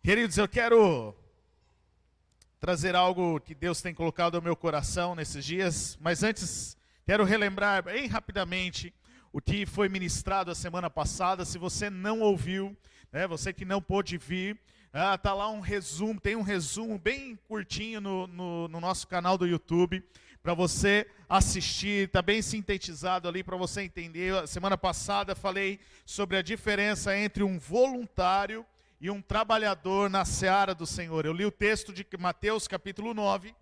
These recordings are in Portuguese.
Queridos, eu quero trazer algo que Deus tem colocado no meu coração nesses dias, mas antes quero relembrar bem rapidamente o que foi ministrado a semana passada. Se você não ouviu, né, você que não pôde vir, tá lá um resumo, tem um resumo bem curtinho no nosso canal do YouTube, para você assistir, está bem sintetizado ali para você entender. A semana passada falei sobre a diferença entre um voluntário e um trabalhador na seara do Senhor. Eu li o texto de Mateus capítulo 9,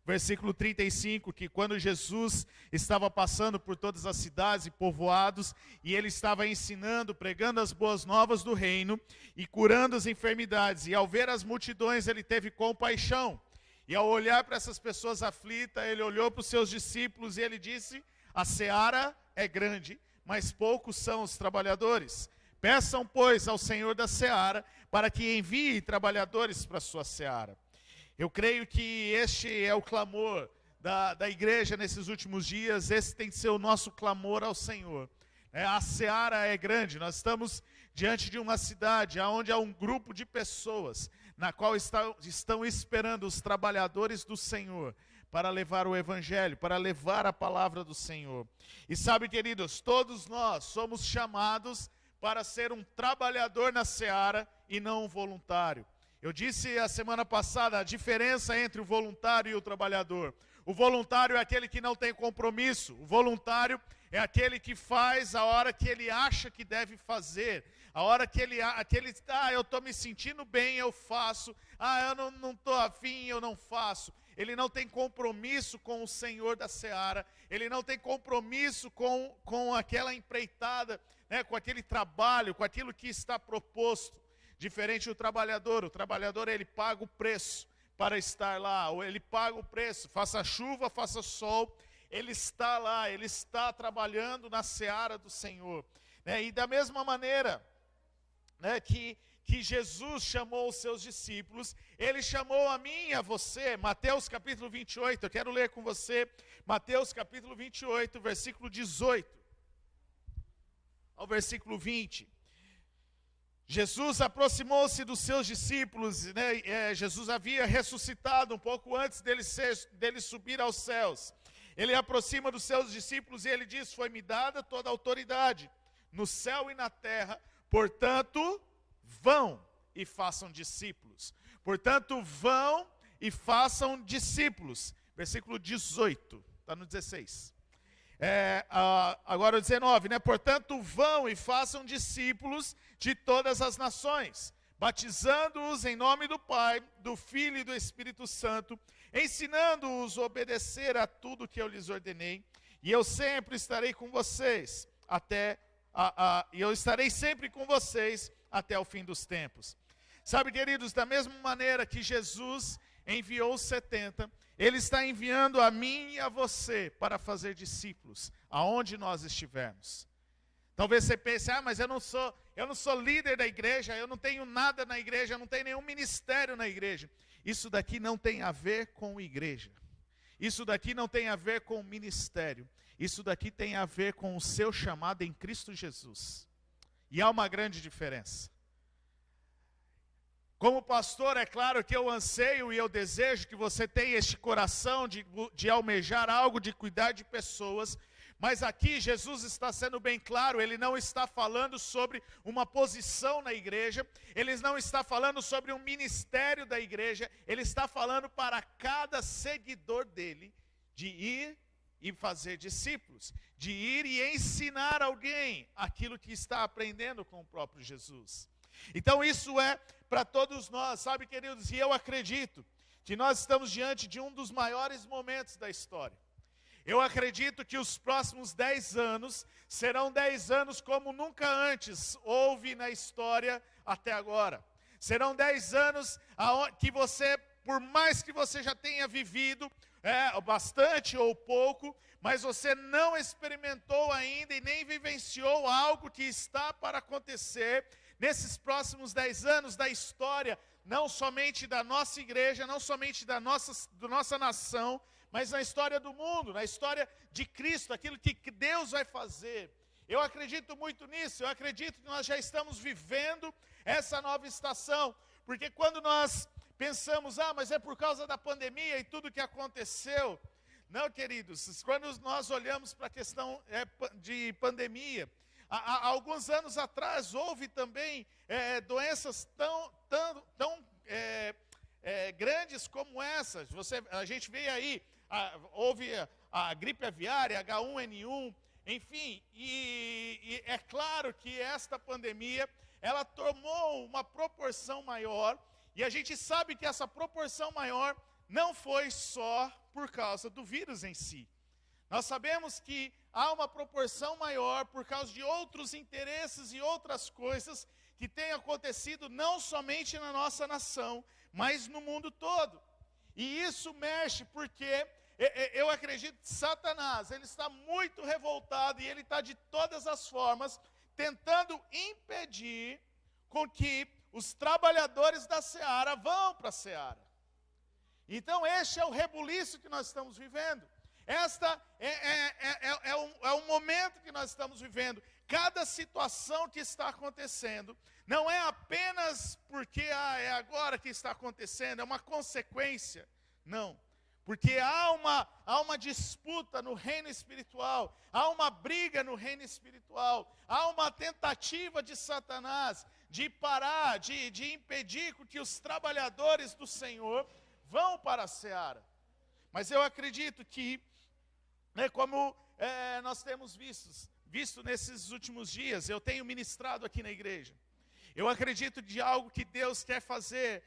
versículo 35, que quando Jesus estava passando por todas as cidades e povoados, e ele estava ensinando, pregando as boas novas do reino, e curando as enfermidades, e ao ver as multidões ele teve compaixão, e ao olhar para essas pessoas aflitas, ele olhou para os seus discípulos e ele disse: a seara é grande, mas poucos são os trabalhadores. Peçam, pois, ao Senhor da seara, para que envie trabalhadores para a sua seara. Eu creio que este é o clamor da igreja nesses últimos dias. Esse tem que ser o nosso clamor ao Senhor. A seara é grande, nós estamos diante de uma cidade onde há um grupo de pessoas, na qual estão esperando os trabalhadores do Senhor, para levar o Evangelho, para levar a palavra do Senhor. E sabe, queridos, todos nós somos chamados para ser um trabalhador na seara e não um voluntário. Eu disse a semana passada a diferença entre o voluntário e o trabalhador. O voluntário é aquele que não tem compromisso. O voluntário é aquele que faz a hora que ele acha que deve fazer. A hora que ele eu estou me sentindo bem, eu faço. Eu não estou afim, eu não faço. Ele não tem compromisso com o Senhor da seara. Ele não tem compromisso com aquela empreitada, né, com aquele trabalho, com aquilo que está proposto. Diferente do trabalhador. O trabalhador, ele paga o preço para estar lá, ou ele paga o preço, faça chuva, faça sol, ele está lá, ele está trabalhando na seara do Senhor, né? E da mesma maneira, né, que Jesus chamou os seus discípulos, ele chamou a mim e a você. Mateus capítulo 28, eu quero ler com você, Mateus capítulo 28, versículo 18 ao versículo 20. Jesus aproximou-se dos seus discípulos, né? Jesus havia ressuscitado um pouco antes dele subir aos céus. Ele aproxima dos seus discípulos e ele diz: foi-me dada toda a autoridade no céu e na terra, portanto, vão e façam discípulos. Portanto, vão e façam discípulos. Versículo 18, está no 16. Agora o 19, né? Portanto, vão e façam discípulos de todas as nações, batizando-os em nome do Pai, do Filho e do Espírito Santo, ensinando-os a obedecer a tudo que eu lhes ordenei, e eu sempre estarei com vocês eu estarei sempre com vocês até o fim dos tempos. Sabe, queridos, da mesma maneira que Jesus enviou os 70, Ele está enviando a mim e a você para fazer discípulos, aonde nós estivermos. Talvez você pense: mas eu não sou líder da igreja, eu não tenho nada na igreja, eu não tenho nenhum ministério na igreja. Isso daqui não tem a ver com igreja. Isso daqui não tem a ver com ministério. Isso daqui tem a ver com o seu chamado em Cristo Jesus. E há uma grande diferença. Como pastor, é claro que eu anseio e eu desejo que você tenha este coração de almejar algo, de cuidar de pessoas. Mas aqui Jesus está sendo bem claro, Ele não está falando sobre uma posição na igreja, Ele não está falando sobre um ministério da igreja, Ele está falando para cada seguidor dEle, de ir e fazer discípulos, de ir e ensinar alguém aquilo que está aprendendo com o próprio Jesus. Então isso é para todos nós, sabe, queridos, e eu acredito que nós estamos diante de um dos maiores momentos da história. Eu acredito que os próximos 10 anos serão 10 anos como nunca antes houve na história até agora. Serão 10 anos que você, por mais que você já tenha vivido bastante ou pouco, mas você não experimentou ainda e nem vivenciou algo que está para acontecer nesses próximos 10 anos da história, não somente da nossa igreja, não somente da nossa nação, mas na história do mundo, na história de Cristo, aquilo que Deus vai fazer. Eu acredito muito nisso, eu acredito que nós já estamos vivendo essa nova estação, porque quando nós pensamos, mas é por causa da pandemia e tudo que aconteceu. Não, queridos, quando nós olhamos para a questão de pandemia, há alguns anos atrás houve também doenças tão grandes como essas. A gente vê aí, houve a gripe aviária, H1N1, enfim, e é claro que esta pandemia, ela tomou uma proporção maior, e a gente sabe que essa proporção maior não foi só por causa do vírus em si. Nós sabemos que há uma proporção maior por causa de outros interesses e outras coisas que têm acontecido não somente na nossa nação, mas no mundo todo. E isso mexe porque eu acredito que Satanás, ele está muito revoltado e ele está de todas as formas tentando impedir com que os trabalhadores da seara vão para a seara. Então este é o rebuliço que nós estamos vivendo. Esta é um momento que nós estamos vivendo. Cada situação que está acontecendo, não é apenas porque é agora que está acontecendo, é uma consequência. Não, porque há uma disputa no reino espiritual, há uma briga no reino espiritual, há uma tentativa de Satanás de parar, de impedir que os trabalhadores do Senhor vão para a seara. Mas eu acredito que, como nós temos visto nesses últimos dias, eu tenho ministrado aqui na igreja, eu acredito de algo que Deus quer fazer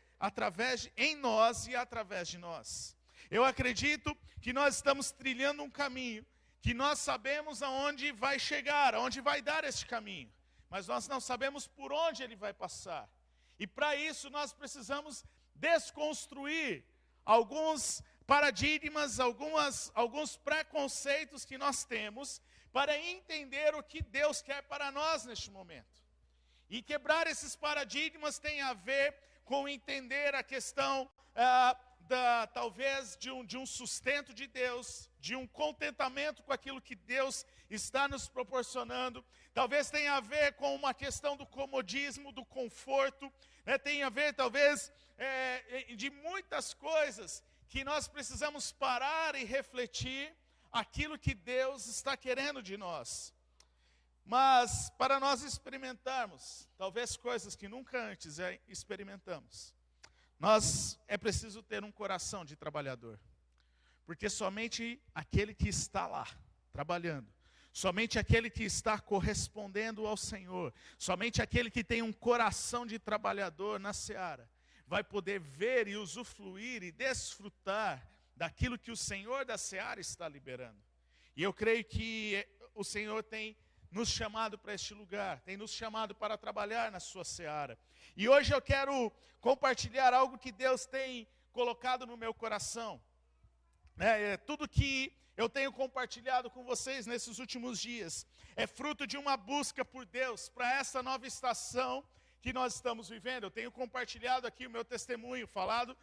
em nós e através de nós. Eu acredito que nós estamos trilhando um caminho, que nós sabemos aonde vai chegar, aonde vai dar esse caminho, mas nós não sabemos por onde ele vai passar. E para isso nós precisamos desconstruir alguns paradigmas, alguns preconceitos que nós temos, para entender o que Deus quer para nós neste momento. E quebrar esses paradigmas tem a ver com entender a questão talvez de um sustento de Deus, de um contentamento com aquilo que Deus está nos proporcionando. Talvez tenha a ver com uma questão do comodismo, do conforto, tem a ver talvez de muitas coisas que nós precisamos parar e refletir aquilo que Deus está querendo de nós. Mas para nós experimentarmos, talvez coisas que nunca antes experimentamos, é preciso ter um coração de trabalhador. Porque somente aquele que está lá, trabalhando, somente aquele que está correspondendo ao Senhor, somente aquele que tem um coração de trabalhador na seara, vai poder ver e usufruir e desfrutar daquilo que o Senhor da seara está liberando. E eu creio que o Senhor tem nos chamado para este lugar, tem nos chamado para trabalhar na sua seara. E hoje eu quero compartilhar algo que Deus tem colocado no meu coração. Tudo que eu tenho compartilhado com vocês nesses últimos dias é fruto de uma busca por Deus para essa nova estação que nós estamos vivendo. Eu tenho compartilhado aqui o meu testemunho, falado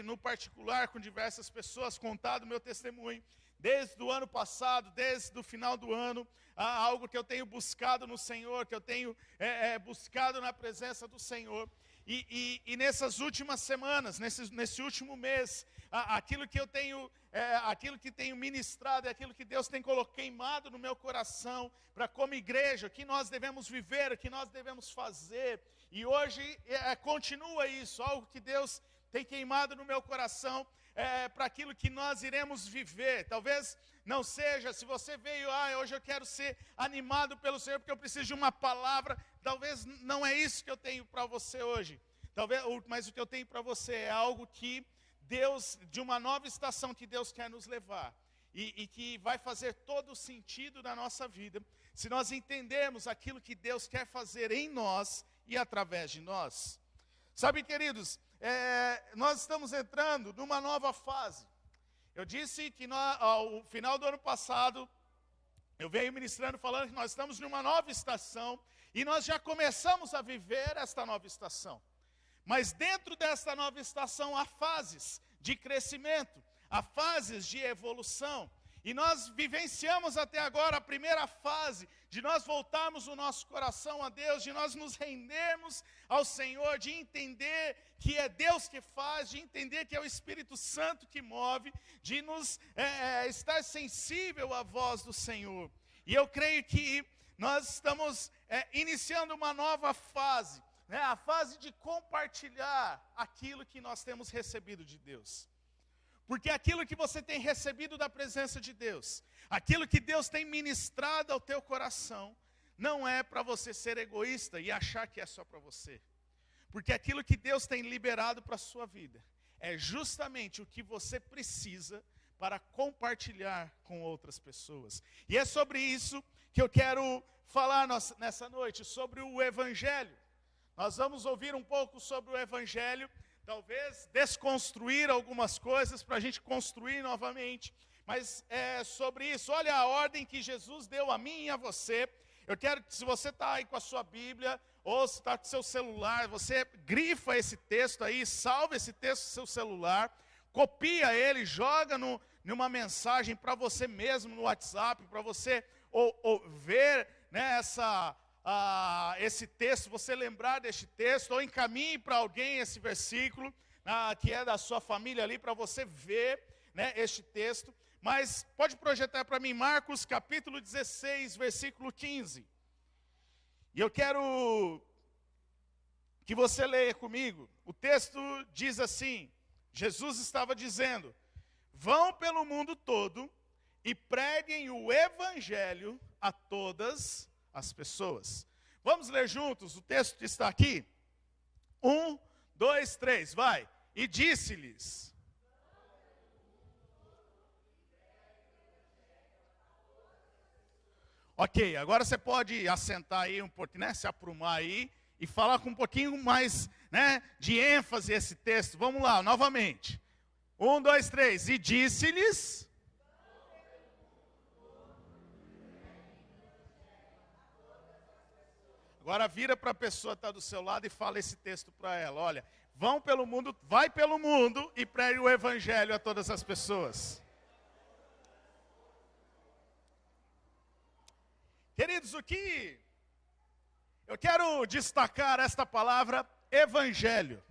no particular com diversas pessoas, contado o meu testemunho. Desde o ano passado, desde o final do ano, algo que eu tenho buscado no Senhor, que eu tenho buscado na presença do Senhor. E nessas últimas semanas, nesse último mês, aquilo que tenho ministrado, aquilo que Deus tem queimado no meu coração, para como igreja, o que nós devemos viver, o que nós devemos fazer. E hoje continua isso, algo que Deus tem queimado no meu coração, para aquilo que nós iremos viver. Talvez não seja, se você veio, hoje eu quero ser animado pelo Senhor, porque eu preciso de uma palavra, talvez não é isso que eu tenho para você hoje. Mas o que eu tenho para você é algo que Deus, de uma nova estação que Deus quer nos levar, e que vai fazer todo o sentido na nossa vida, se nós entendermos aquilo que Deus quer fazer em nós e através de nós. Sabe, queridos, nós estamos entrando numa nova fase. Eu disse que ao final do ano passado, eu venho ministrando falando que nós estamos numa nova estação, e nós já começamos a viver esta nova estação. Mas dentro desta nova estação há fases de crescimento, a fases de evolução. E nós vivenciamos até agora a primeira fase de nós voltarmos o nosso coração a Deus, de nós nos rendermos ao Senhor, de entender que é Deus que faz, de entender que é o Espírito Santo que move, de nos estar sensível à voz do Senhor. E eu creio que nós estamos iniciando uma nova fase, né? A fase de compartilhar aquilo que nós temos recebido de Deus. Porque aquilo que você tem recebido da presença de Deus, aquilo que Deus tem ministrado ao teu coração, não é para você ser egoísta e achar que é só para você. Porque aquilo que Deus tem liberado para a sua vida, é justamente o que você precisa para compartilhar com outras pessoas. E é sobre isso que eu quero falar nessa noite, sobre o Evangelho. Nós vamos ouvir um pouco sobre o Evangelho, talvez desconstruir algumas coisas para a gente construir novamente. Mas é sobre isso. Olha a ordem que Jesus deu a mim e a você. Eu quero que, se você está aí com a sua Bíblia, ou se está com o seu celular, você grifa esse texto aí, salva esse texto no seu celular, copia ele, joga numa mensagem para você mesmo no WhatsApp, para você ver, né, esse texto, você lembrar deste texto, ou encaminhe para alguém esse versículo, que é da sua família ali, para você ver, né, este texto. Mas pode projetar para mim Marcos capítulo 16, versículo 15. E eu quero que você leia comigo. O texto diz assim, Jesus estava dizendo: vão pelo mundo todo e preguem o Evangelho a todas as pessoas. Vamos ler juntos, o texto está aqui. 1, 2, 3, vai. E disse-lhes. Ok, agora você pode assentar aí um pouquinho, né, se aprumar aí e falar com um pouquinho mais, né, de ênfase esse texto. Vamos lá, novamente. 1, 2, 3. E disse-lhes. Agora vira para a pessoa que está do seu lado e fala esse texto para ela. Olha, vai pelo mundo e pregue o Evangelho a todas as pessoas. Queridos, o que eu quero destacar esta palavra Evangelho.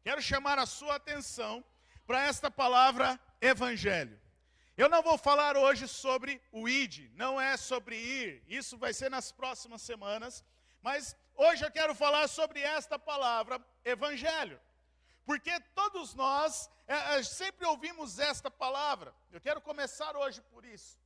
Quero chamar a sua atenção para esta palavra Evangelho. Eu não vou falar hoje sobre o id, não é sobre ir, isso vai ser nas próximas semanas. Mas hoje eu quero falar sobre esta palavra, Evangelho. Porque todos nós sempre ouvimos esta palavra. Eu quero começar hoje por isso.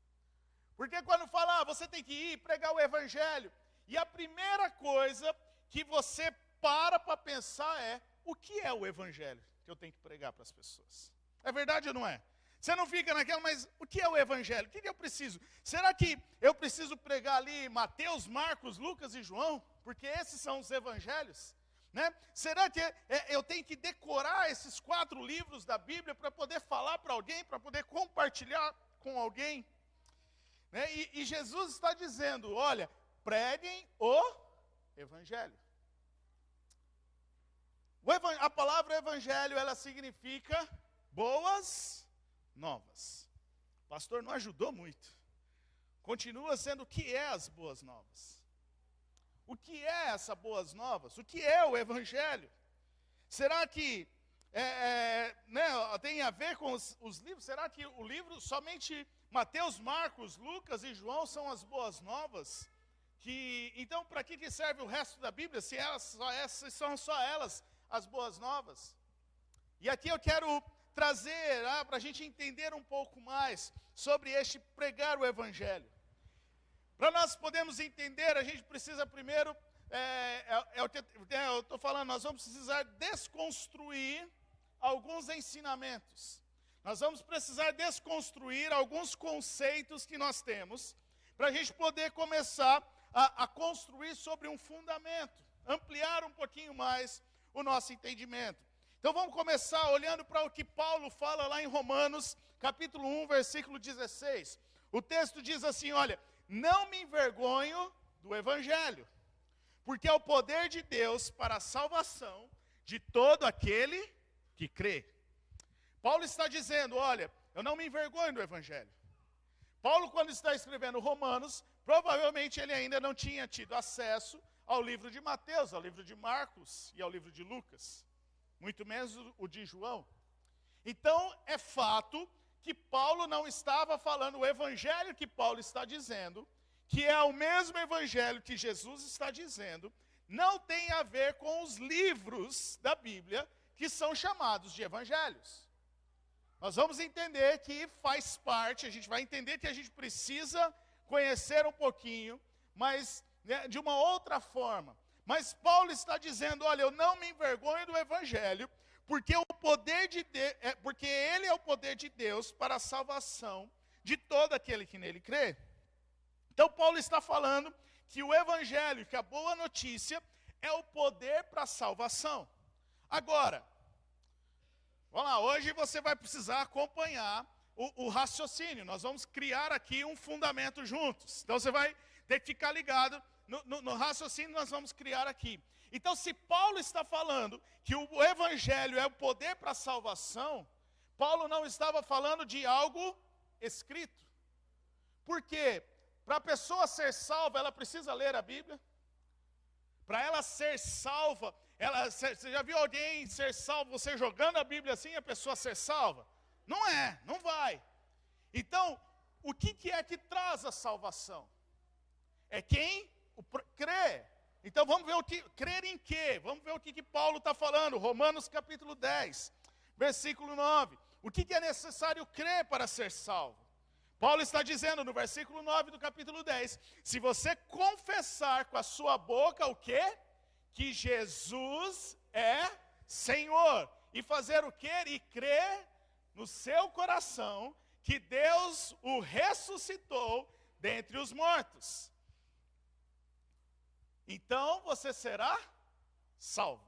Porque quando fala, você tem que ir pregar o Evangelho. E a primeira coisa que você para pensar é, o que é o Evangelho que eu tenho que pregar para as pessoas? É verdade ou não é? Você não fica naquela, mas o que é o Evangelho? O que eu preciso? Será que eu preciso pregar ali Mateus, Marcos, Lucas e João? Porque esses são os Evangelhos, né? Será que eu tenho que decorar esses 4 livros da Bíblia para poder falar para alguém, para poder compartilhar com alguém? Né? E Jesus está dizendo, olha, preguem o Evangelho. A palavra Evangelho, ela significa boas novas. O pastor não ajudou muito. Continua sendo o que é as boas novas. O que é essa boas novas? O que é o Evangelho? Será que né, tem a ver com os livros? Será que o livro, somente Mateus, Marcos, Lucas e João são as boas novas? Então, para que serve o resto da Bíblia, se são só elas as boas novas? E aqui eu quero trazer, para a gente entender um pouco mais sobre este pregar o Evangelho. Para nós podermos entender, a gente precisa primeiro, o que eu estou falando, nós vamos precisar desconstruir alguns ensinamentos. Nós vamos precisar desconstruir alguns conceitos que nós temos, para a gente poder começar a construir sobre um fundamento, ampliar um pouquinho mais o nosso entendimento. Então vamos começar olhando para o que Paulo fala lá em Romanos, capítulo 1, versículo 16. O texto diz assim, olha, não me envergonho do Evangelho, porque é o poder de Deus para a salvação de todo aquele que crê. Paulo está dizendo, olha, eu não me envergonho do evangelho. Paulo, quando está escrevendo Romanos, provavelmente ele ainda não tinha tido acesso ao livro de Mateus, ao livro de Marcos e ao livro de Lucas, muito menos o de João. Então, é fato que Paulo não estava falando, o evangelho que Paulo está dizendo, que é o mesmo evangelho que Jesus está dizendo, não tem a ver com os livros da Bíblia que são chamados de evangelhos. Nós vamos entender que faz parte, a gente vai entender que a gente precisa conhecer um pouquinho, mas de uma outra forma. Mas Paulo está dizendo, olha, eu não me envergonho do evangelho, porque porque ele é o poder de Deus para a salvação de todo aquele que nele crê. Então Paulo está falando que o evangelho, que a boa notícia, é o poder para a salvação. Agora, vamos lá, hoje você vai precisar acompanhar o raciocínio. Nós vamos criar aqui um fundamento juntos. Então você vai ter que ficar ligado no raciocínio que nós vamos criar aqui. Então, se Paulo está falando que o evangelho é o poder para a salvação, Paulo não estava falando de algo escrito. Por quê? Para a pessoa ser salva, ela precisa ler a Bíblia. Para ela ser salva, você já viu alguém ser salvo, você jogando a Bíblia assim, a pessoa ser salva? Não vai. Então, o que é que traz a salvação? É quem crê. Então vamos ver crer em quê? Vamos ver o que Paulo está falando. Romanos capítulo 10, versículo 9. O que é necessário crer para ser salvo? Paulo está dizendo no versículo 9 do capítulo 10, se você confessar com a sua boca o quê? Que Jesus é Senhor. E fazer o quê? E crer no seu coração que Deus o ressuscitou dentre os mortos. Então você será salvo.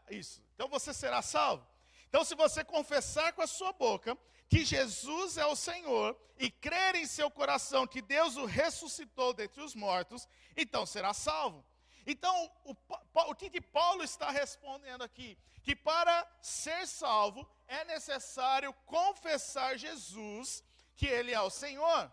Isso. Então você será salvo. Então se você confessar com a sua boca que Jesus é o Senhor e crer em seu coração que Deus o ressuscitou dentre os mortos, então será salvo. Então, o que Paulo está respondendo aqui? Que para ser salvo é necessário confessar Jesus, que Ele é o Senhor.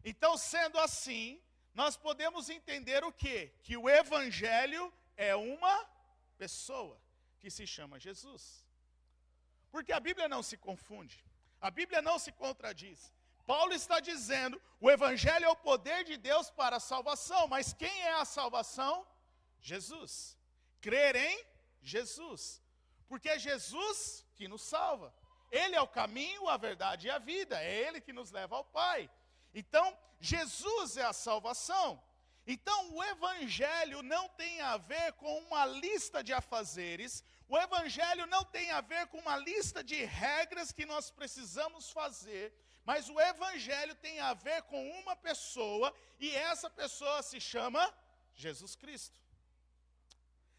Então, sendo assim, nós podemos entender o quê? Que o Evangelho é uma pessoa que se chama Jesus. Porque a Bíblia não se confunde, a Bíblia não se contradiz. Paulo está dizendo, o Evangelho é o poder de Deus para a salvação, mas quem é a salvação? Jesus. Crer em Jesus. Porque é Jesus que nos salva. Ele é o caminho, a verdade e a vida. É Ele que nos leva ao Pai. Então, Jesus é a salvação. Então, o Evangelho não tem a ver com uma lista de afazeres. O Evangelho não tem a ver com uma lista de regras que nós precisamos fazer. Mas o Evangelho tem a ver com uma pessoa, e essa pessoa se chama Jesus Cristo.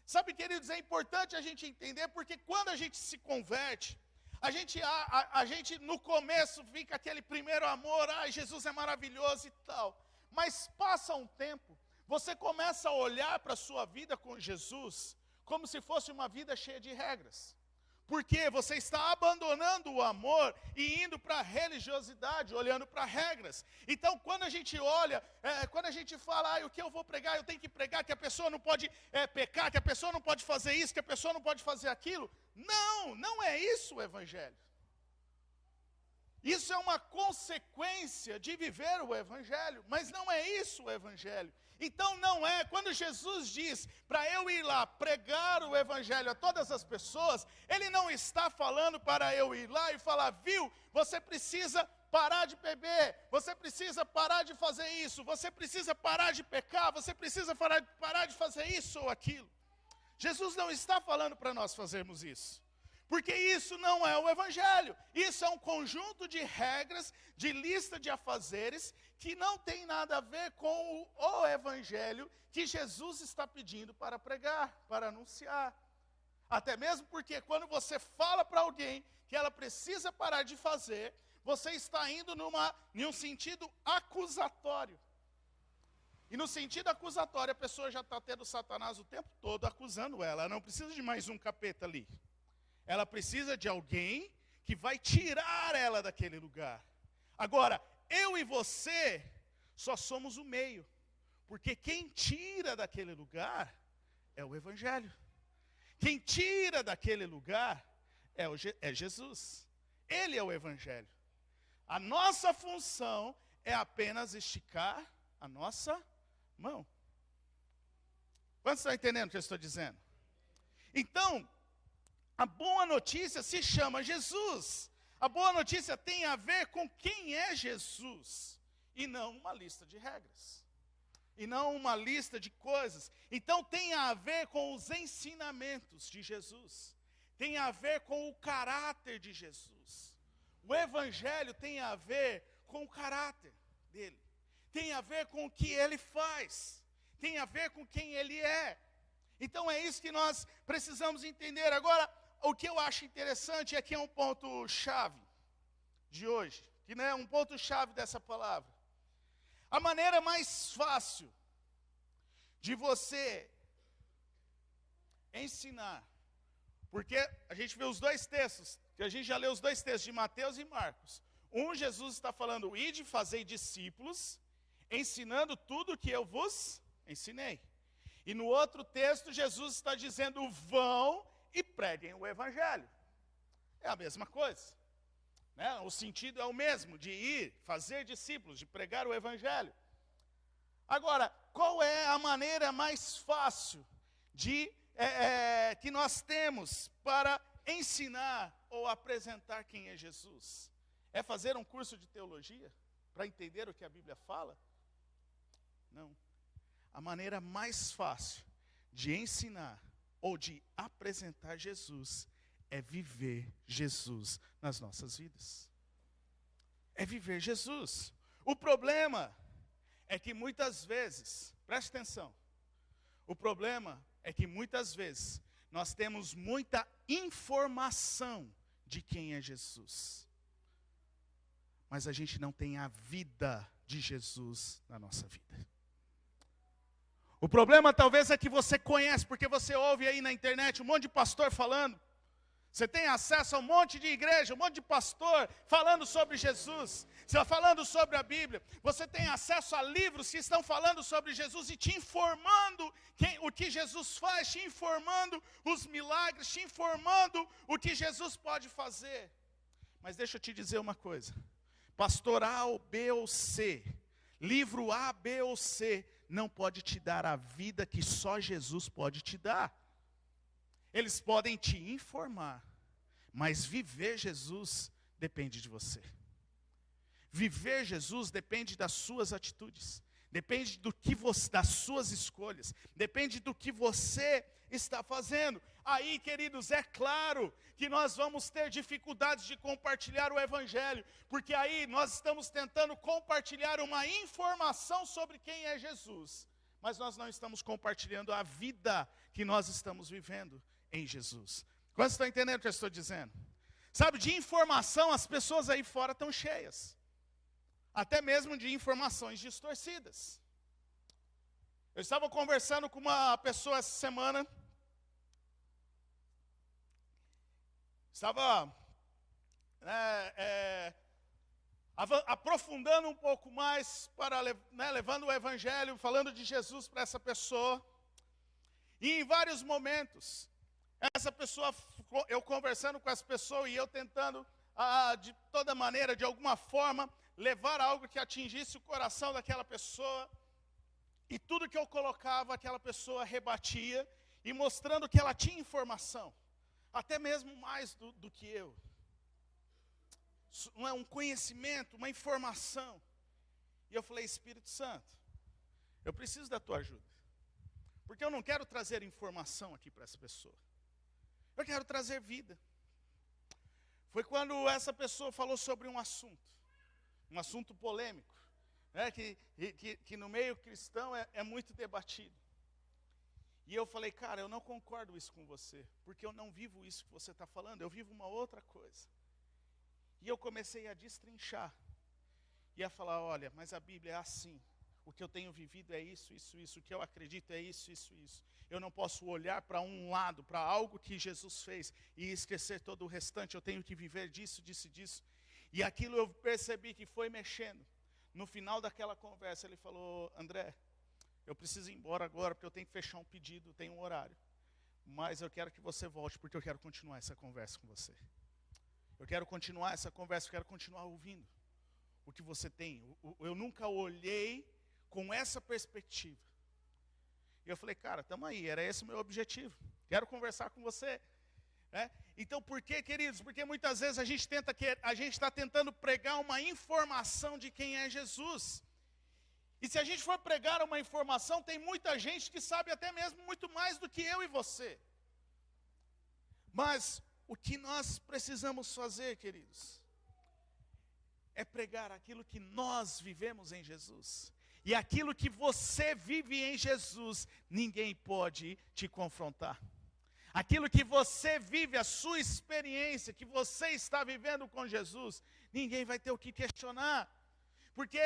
Sabe, queridos, é importante a gente entender, porque quando a gente se converte, a gente no começo fica aquele primeiro amor, Jesus é maravilhoso e tal. Mas passa um tempo, você começa a olhar para a sua vida com Jesus, como se fosse uma vida cheia de regras. Porque você está abandonando o amor e indo para a religiosidade, olhando para regras. Então, quando a gente olha, quando a gente fala, o que eu vou pregar, eu tenho que pregar que a pessoa não pode pecar, que a pessoa não pode fazer isso, que a pessoa não pode fazer aquilo. Não é isso o Evangelho. Isso é uma consequência de viver o Evangelho, mas não é isso o Evangelho. Então não é, quando Jesus diz para eu ir lá pregar o Evangelho a todas as pessoas, Ele não está falando para eu ir lá e falar, viu, você precisa parar de beber, você precisa parar de fazer isso, você precisa parar de pecar, você precisa parar de fazer isso ou aquilo. Jesus não está falando para nós fazermos isso. Porque isso não é o Evangelho. Isso é um conjunto de regras, de lista de afazeres, que não tem nada a ver com o Evangelho que Jesus está pedindo para pregar, para anunciar. Até mesmo porque quando você fala para alguém que ela precisa parar de fazer, você está indo em um sentido acusatório. E no sentido acusatório, a pessoa já está tendo Satanás o tempo todo acusando ela. Ela não precisa de mais um capeta ali. Ela precisa de alguém que vai tirar ela daquele lugar. Agora, eu e você só somos o meio, porque quem tira daquele lugar é o Evangelho. Quem tira daquele lugar é Jesus. Ele é o Evangelho. A nossa função é apenas esticar a nossa mão. Quantos estão entendendo o que eu estou dizendo? Então, a boa notícia se chama Jesus. A boa notícia tem a ver com quem é Jesus, e não uma lista de regras, e não uma lista de coisas. Então tem a ver com os ensinamentos de Jesus, tem a ver com o caráter de Jesus. O Evangelho tem a ver com o caráter dele, tem a ver com o que ele faz, tem a ver com quem ele é. Então é isso que nós precisamos entender. Agora, o que eu acho interessante é que é um ponto-chave de hoje, que não é um ponto-chave dessa palavra. A maneira mais fácil de você ensinar, porque a gente vê os dois textos, que a gente já leu os dois textos de Mateus e Marcos. Jesus está falando, ide, fazei discípulos, ensinando tudo o que eu vos ensinei. E no outro texto, Jesus está dizendo, vão e preguem o Evangelho. É a mesma coisa, né? O sentido é o mesmo, de ir, fazer discípulos, de pregar o Evangelho. Agora, qual é a maneira mais fácil que nós temos para ensinar ou apresentar quem é Jesus? É fazer um curso de teologia para entender o que a Bíblia fala? Não. A maneira mais fácil de ensinar ou de apresentar Jesus é viver Jesus nas nossas vidas. É viver Jesus. O problema é que muitas vezes, preste atenção, o problema é que muitas vezes nós temos muita informação de quem é Jesus, mas a gente não tem a vida de Jesus na nossa vida. O problema talvez é que você conhece, porque você ouve aí na internet um monte de pastor falando. Você tem acesso a um monte de igreja, um monte de pastor falando sobre Jesus, falando sobre a Bíblia. Você tem acesso a livros que estão falando sobre Jesus e te informando o que Jesus faz, te informando os milagres, te informando o que Jesus pode fazer. Mas deixa eu te dizer uma coisa. Pastor A ou B ou C, livro A, B ou C, não pode te dar a vida que só Jesus pode te dar. Eles podem te informar, mas viver Jesus depende de você. Viver Jesus depende das suas atitudes, depende das suas escolhas, depende do que você está fazendo. Aí, queridos, é claro que nós vamos ter dificuldades de compartilhar o Evangelho, porque aí nós estamos tentando compartilhar uma informação sobre quem é Jesus, mas nós não estamos compartilhando a vida que nós estamos vivendo em Jesus. Quantos estão entendendo o que eu estou dizendo? Sabe, de informação as pessoas aí fora estão cheias. Até mesmo de informações distorcidas. Eu estava conversando com uma pessoa essa semana. Estava aprofundando um pouco mais, levando o Evangelho, falando de Jesus para essa pessoa. E em vários momentos, essa pessoa, eu conversando com essa pessoa e eu tentando, de toda maneira, de alguma forma, levar algo que atingisse o coração daquela pessoa. E tudo que eu colocava, aquela pessoa rebatia, e mostrando que ela tinha informação, até mesmo mais do que eu. Um conhecimento, uma informação. E eu falei, Espírito Santo, eu preciso da tua ajuda. Porque eu não quero trazer informação aqui para essa pessoa. Eu quero trazer vida. Foi quando essa pessoa falou sobre um assunto polêmico, né, que no meio cristão é muito debatido. E eu falei, cara, eu não concordo isso com você, porque eu não vivo isso que você está falando, eu vivo uma outra coisa. E eu comecei a destrinchar, e a falar, olha, mas a Bíblia é assim, O que eu tenho vivido é isso, isso, isso. O que eu acredito é isso, isso, isso. Eu não posso olhar para um lado, para algo que Jesus fez e esquecer todo o restante. Eu tenho que viver disso, disso, disso. E aquilo eu percebi que foi mexendo. No final daquela conversa, ele falou: André, eu preciso ir embora agora, porque eu tenho que fechar um pedido, tem um horário. Mas eu quero que você volte, porque eu quero continuar essa conversa com você. Eu quero continuar essa conversa, eu quero continuar ouvindo o que você tem. Eu nunca olhei com essa perspectiva. E eu falei: cara, estamos aí, era esse o meu objetivo. Quero conversar com você. Então, por que, queridos? Porque muitas vezes a gente está tentando pregar uma informação de quem é Jesus. E se a gente for pregar uma informação, tem muita gente que sabe até mesmo muito mais do que eu e você. Mas o que nós precisamos fazer, queridos, é pregar aquilo que nós vivemos em Jesus. E aquilo que você vive em Jesus, ninguém pode te confrontar. Aquilo que você vive, a sua experiência, que você está vivendo com Jesus, ninguém vai ter o que questionar. Porque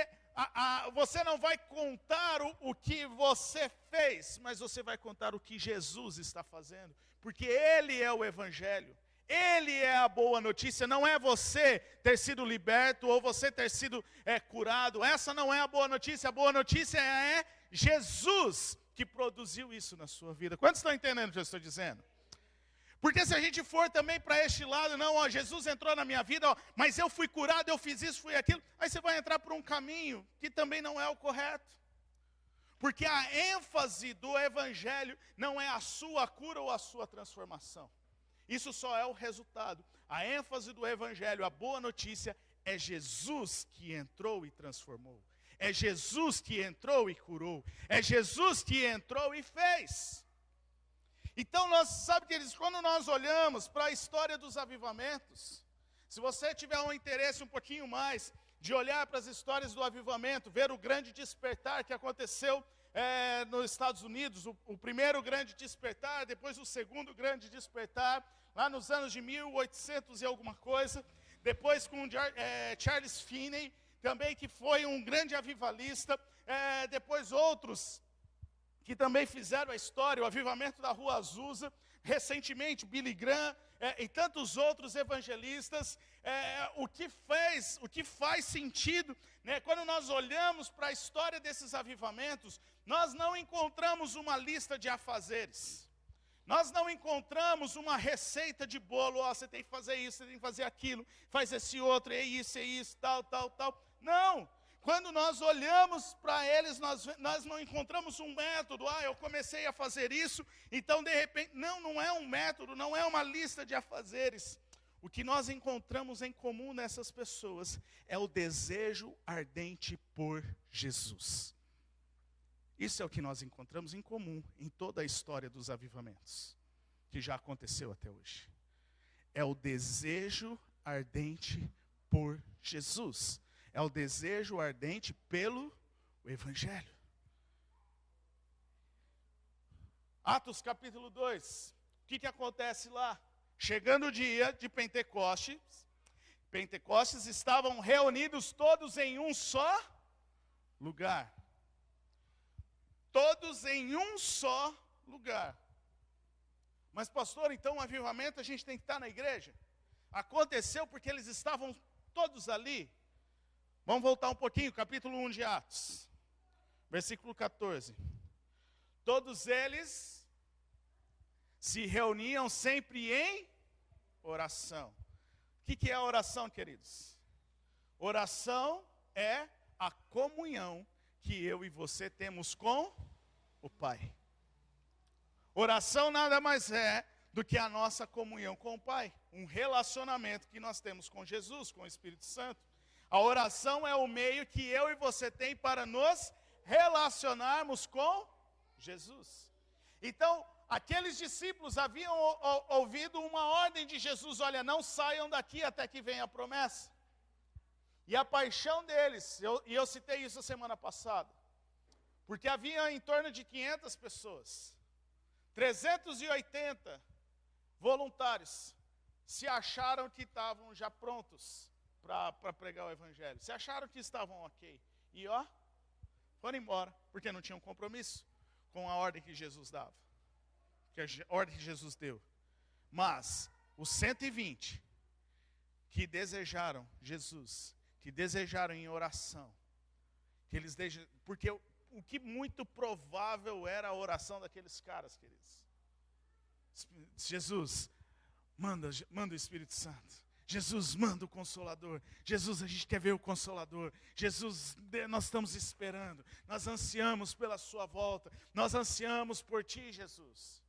você não vai contar o que você fez, mas você vai contar o que Jesus está fazendo. Porque Ele é o Evangelho. Ele é a boa notícia, não é você ter sido liberto ou você ter sido curado. Essa não é a boa notícia é Jesus que produziu isso na sua vida. Quantos estão entendendo o que eu estou dizendo? Porque se a gente for também para este lado, não, ó, Jesus entrou na minha vida, ó, mas eu fui curado, eu fiz isso, fui aquilo, aí você vai entrar por um caminho que também não é o correto. Porque a ênfase do Evangelho não é a sua cura ou a sua transformação. Isso só é o resultado. A ênfase do Evangelho, a boa notícia, é Jesus que entrou e transformou. É Jesus que entrou e curou. É Jesus que entrou e fez. Então, sabe, queridos, quando nós olhamos para a história dos avivamentos, se você tiver um interesse um pouquinho mais de olhar para as histórias do avivamento, ver o grande despertar que aconteceu nos Estados Unidos, o primeiro grande despertar, depois o segundo grande despertar, lá nos anos de 1800 e alguma coisa, depois com Charles Finney, também que foi um grande avivalista, depois outros que também fizeram a história, o avivamento da Rua Azusa, recentemente Billy Graham e tantos outros evangelistas. O que faz sentido, né, quando nós olhamos para a história desses avivamentos, nós não encontramos uma lista de afazeres. Nós não encontramos uma receita de bolo, você tem que fazer isso, você tem que fazer aquilo, faz esse outro, é isso, tal, tal, tal. Não! Quando nós olhamos para eles, nós não encontramos um método. Eu comecei a fazer isso, então de repente... Não é um método, não é uma lista de afazeres. O que nós encontramos em comum nessas pessoas é o desejo ardente por Jesus. Isso é o que nós encontramos em comum em toda a história dos avivamentos, que já aconteceu até hoje. É o desejo ardente por Jesus. É o desejo ardente pelo Evangelho. Atos capítulo 2. O que acontece lá? Chegando o dia de Pentecostes, estavam reunidos todos em um só lugar. Todos em um só lugar. Mas pastor, então o avivamento a gente tem que estar na igreja? Aconteceu porque eles estavam todos ali. Vamos voltar um pouquinho, capítulo 1 de Atos, versículo 14. Todos eles se reuniam sempre em oração. O que é a oração, queridos? Oração é a comunhão que eu e você temos com o Pai. Oração nada mais é do que a nossa comunhão com o Pai. Um relacionamento que nós temos com Jesus, com o Espírito Santo. A oração é o meio que eu e você tem para nos relacionarmos com Jesus. Então, aqueles discípulos haviam ouvido uma ordem de Jesus: olha, não saiam daqui até que venha a promessa. E a paixão deles, eu citei isso a semana passada, porque havia em torno de 500 pessoas, 380 voluntários se acharam que estavam já prontos para pregar o Evangelho. Se acharam que estavam ok. E Foram embora, porque não tinham compromisso com a ordem que Jesus dava, que a ordem que Jesus deu. Mas os 120 que desejaram Jesus, que desejaram em oração, que eles porque o que muito provável era a oração daqueles caras, queridos. Jesus, manda o Espírito Santo. Jesus, manda o Consolador. Jesus, a gente quer ver o Consolador. Jesus, nós estamos esperando. Nós ansiamos pela sua volta. Nós ansiamos por ti, Jesus.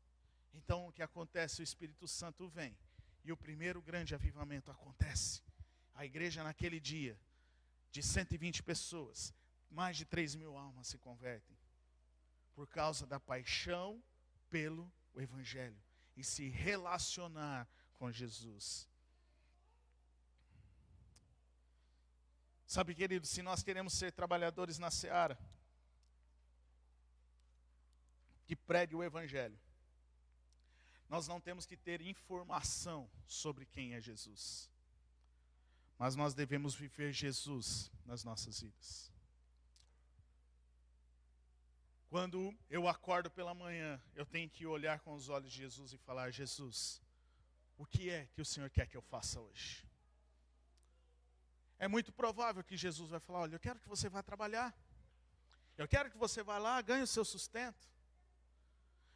Então o que acontece? O Espírito Santo vem. E o primeiro grande avivamento acontece. A igreja naquele dia, de 120 pessoas, mais de 3.000 almas se convertem. Por causa da paixão pelo Evangelho. E se relacionar com Jesus. Sabe, querido, se nós queremos ser trabalhadores na seara, que pregue o Evangelho, nós não temos que ter informação sobre quem é Jesus. Mas nós devemos viver Jesus nas nossas vidas. Quando eu acordo pela manhã, eu tenho que olhar com os olhos de Jesus e falar: Jesus, o que é que o Senhor quer que eu faça hoje? É muito provável que Jesus vai falar: olha, eu quero que você vá trabalhar. Eu quero que você vá lá, ganhe o seu sustento.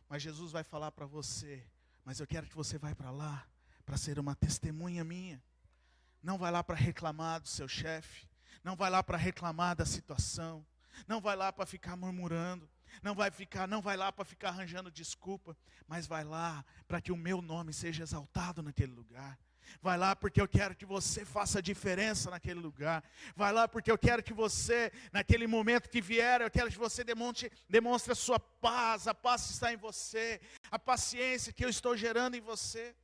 Mas Jesus vai falar para você: mas eu quero que você vá para lá, para ser uma testemunha minha. Não vai lá para reclamar do seu chefe. Não vai lá para reclamar da situação. Não vai lá para ficar murmurando. Não vai lá para ficar arranjando desculpa. Mas vai lá para que o meu nome seja exaltado naquele lugar. Vai lá porque eu quero que você faça diferença naquele lugar. Vai lá porque eu quero que você, naquele momento que vier, eu quero que você demonstre a sua paz. A paz que está em você. A paciência que eu estou gerando em você.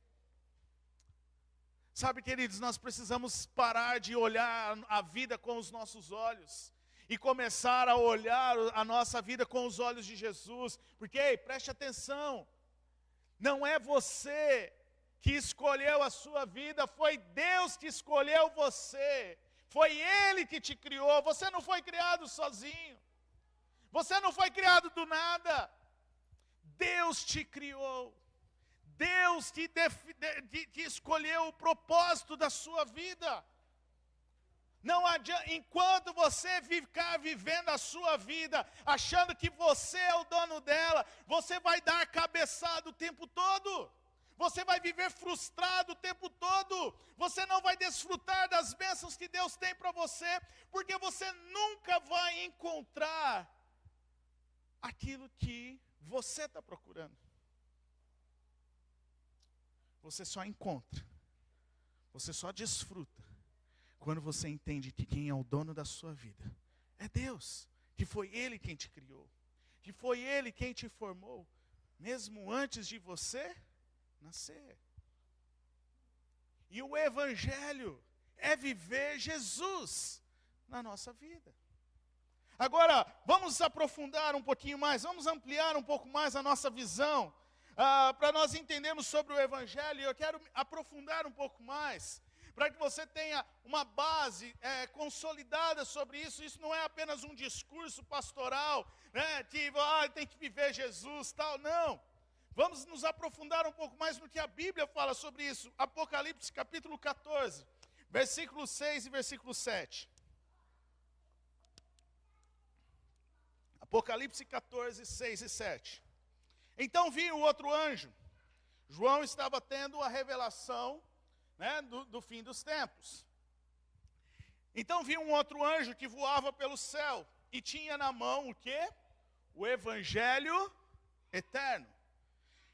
Sabe, queridos, nós precisamos parar de olhar a vida com os nossos olhos. E começar a olhar a nossa vida com os olhos de Jesus. Porque, ei, preste atenção. Não é você que escolheu a sua vida, foi Deus que escolheu você. Foi Ele que te criou. Você não foi criado sozinho. Você não foi criado do nada. Deus te criou. Deus que escolheu o propósito da sua vida. Não adianta, enquanto você ficar vivendo a sua vida, achando que você é o dono dela, você vai dar cabeçada o tempo todo. Você vai viver frustrado o tempo todo. Você não vai desfrutar das bênçãos que Deus tem para você, porque você nunca vai encontrar aquilo que você está procurando. Você só encontra, você só desfruta, quando você entende que quem é o dono da sua vida é Deus, que foi Ele quem te criou, que foi Ele quem te formou, mesmo antes de você nascer. E o Evangelho é viver Jesus na nossa vida. Agora, vamos aprofundar um pouquinho mais, vamos ampliar um pouco mais a nossa visão, para nós entendermos sobre o Evangelho. E eu quero aprofundar um pouco mais, para que você tenha uma base consolidada sobre isso. Isso não é apenas um discurso pastoral, né, que tem que viver Jesus, tal, não. Vamos nos aprofundar um pouco mais no que a Bíblia fala sobre isso. Apocalipse capítulo 14, versículo 6 e versículo 7. Apocalipse 14, 6 e 7. Então vi o outro anjo. João estava tendo a revelação, né, do fim dos tempos. Então vi um outro anjo que voava pelo céu e tinha na mão o quê? O Evangelho eterno.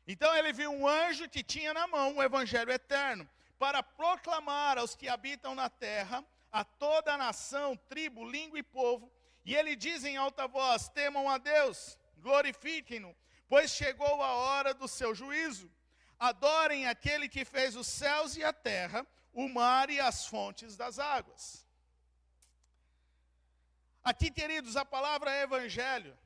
Então ele viu um anjo que tinha na mão o Evangelho eterno, para proclamar aos que habitam na terra, a toda a nação, tribo, língua e povo. E ele diz em alta voz: temam a Deus, glorifiquem-no, pois chegou a hora do seu juízo. Adorem aquele que fez os céus e a terra, o mar e as fontes das águas. Aqui, queridos, a palavra evangelho,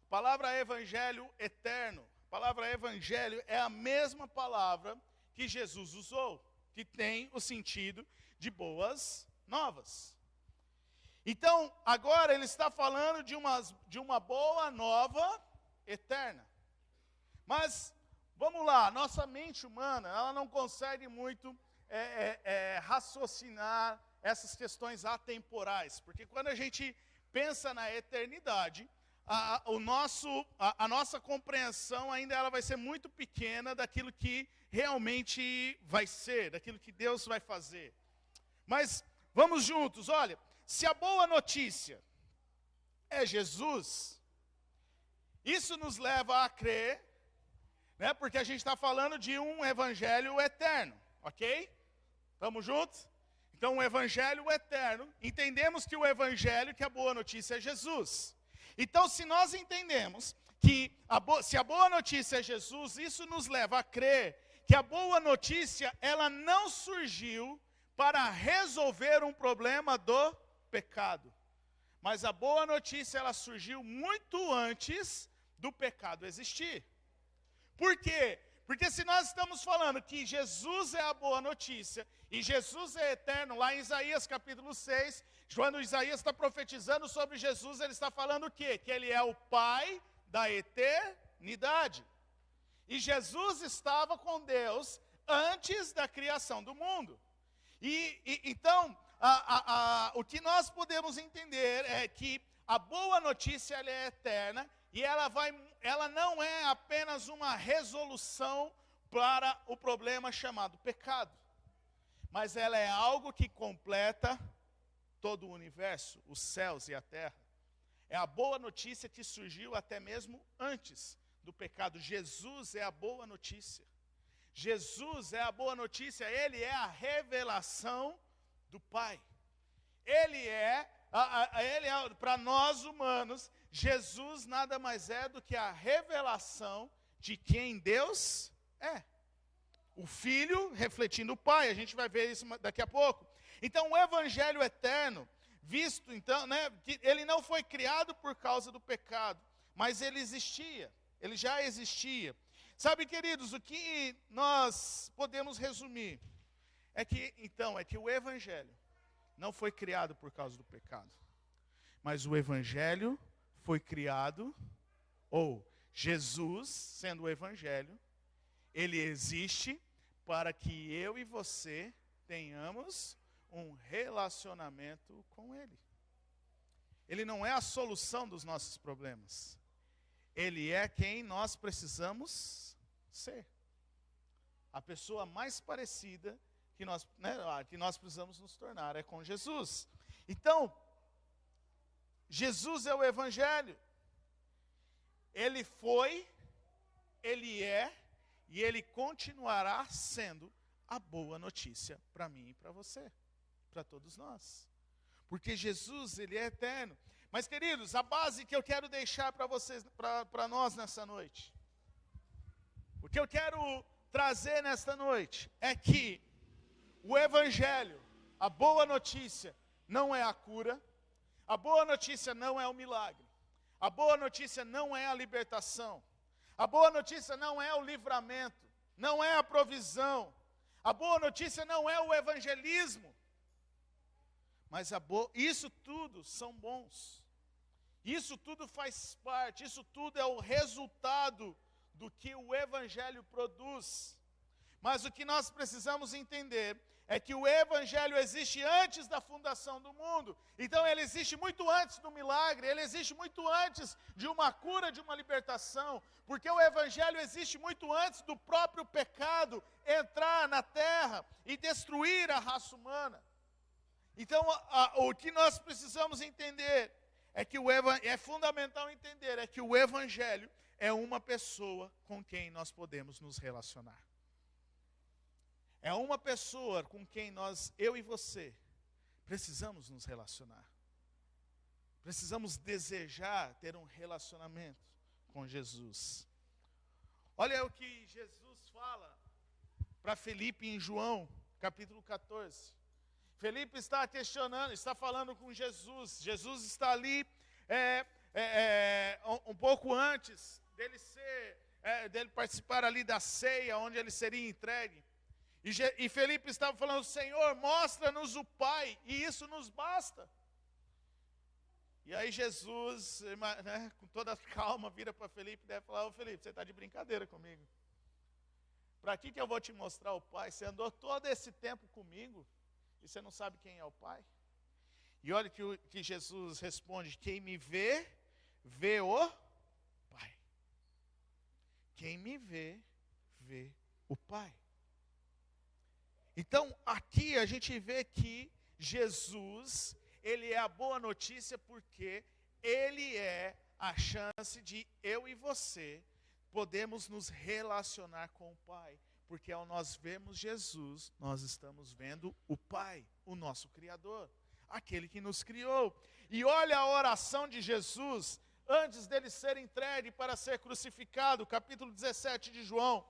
a palavra evangelho eterno, a palavra evangelho é a mesma palavra que Jesus usou, que tem o sentido de boas novas. Então, agora ele está falando de uma boa nova eterna. Mas, vamos lá, nossa mente humana, ela não consegue muito raciocinar essas questões atemporais. Porque quando a gente pensa na eternidade, a nossa compreensão ainda ela vai ser muito pequena daquilo que realmente vai ser, daquilo que Deus vai fazer. Mas, vamos juntos, olha. Se a boa notícia é Jesus, isso nos leva a crer, né, porque a gente está falando de um evangelho eterno, ok? Estamos juntos? Então, um evangelho eterno, entendemos que o evangelho, que a boa notícia é Jesus. Então, se nós entendemos que se a boa notícia é Jesus, isso nos leva a crer que a boa notícia, ela não surgiu para resolver um problema do pecado. Mas a boa notícia, ela surgiu muito antes do pecado existir. Por quê? Porque se nós estamos falando que Jesus é a boa notícia, e Jesus é eterno, lá em Isaías capítulo 6, quando Isaías está profetizando sobre Jesus, ele está falando o quê? Que ele é o Pai da eternidade. E Jesus estava com Deus antes da criação do mundo. Então, o que nós podemos entender é que a boa notícia ela é eterna e ela não é apenas uma resolução para o problema chamado pecado, mas ela é algo que completa todo o universo, os céus e a terra. É a boa notícia que surgiu até mesmo antes do pecado. Jesus é a boa notícia. Jesus é a boa notícia, ele é a revelação do Pai. Ele é para nós humanos, Jesus nada mais é do que a revelação de quem Deus é. O Filho refletindo o Pai, a gente vai ver isso daqui a pouco. Então, o Evangelho eterno, visto então, né, que ele não foi criado por causa do pecado, mas ele existia, ele já existia. Sabe, queridos, o que nós podemos resumir é que o Evangelho não foi criado por causa do pecado, mas o Evangelho foi criado, ou Jesus, sendo o Evangelho, ele existe para que eu e você tenhamos um relacionamento com ele. Ele não é a solução dos nossos problemas. Ele é quem nós precisamos ser. A pessoa mais parecida que nós precisamos nos tornar é com Jesus. Então, Jesus é o Evangelho. Ele foi, ele é e ele continuará sendo a boa notícia para mim e para você, para todos nós. Porque Jesus, ele é eterno. Mas, queridos, a base que eu quero deixar para vocês, para nós nessa noite, o que eu quero trazer nesta noite é que o Evangelho, a boa notícia, não é a cura, a boa notícia não é o milagre, a boa notícia não é a libertação, a boa notícia não é o livramento, não é a provisão, a boa notícia não é o evangelismo, mas isso tudo são bons, isso tudo faz parte, isso tudo é o resultado do que o Evangelho produz. Mas o que nós precisamos entender é que o Evangelho existe antes da fundação do mundo. Então ele existe muito antes do milagre, ele existe muito antes de uma cura, de uma libertação. Porque o Evangelho existe muito antes do próprio pecado entrar na terra e destruir a raça humana. Então o que nós precisamos entender é que é fundamental entender é que o Evangelho é uma pessoa com quem nós podemos nos relacionar. É uma pessoa com quem eu e você, precisamos nos relacionar. Precisamos desejar ter um relacionamento com Jesus. Olha o que Jesus fala para Felipe em João, capítulo 14. Felipe está questionando, está falando com Jesus. Jesus está ali um pouco antes dele participar ali da ceia, onde ele seria entregue. E Felipe estava falando, Senhor, mostra-nos o Pai, e isso nos basta. E aí Jesus, né, com toda a calma, vira para Felipe e deve falar: ô Felipe, você está de brincadeira comigo. Para que eu vou te mostrar o Pai? Você andou todo esse tempo comigo e você não sabe quem é o Pai? E olha que Jesus responde: quem me vê, vê o Pai. Quem me vê, vê o Pai. Então, aqui a gente vê que Jesus, ele é a boa notícia porque ele é a chance de eu e você podemos nos relacionar com o Pai. Porque ao nós vermos Jesus, nós estamos vendo o Pai, o nosso Criador, aquele que nos criou. E olha a oração de Jesus antes dele ser entregue para ser crucificado, capítulo 17 de João.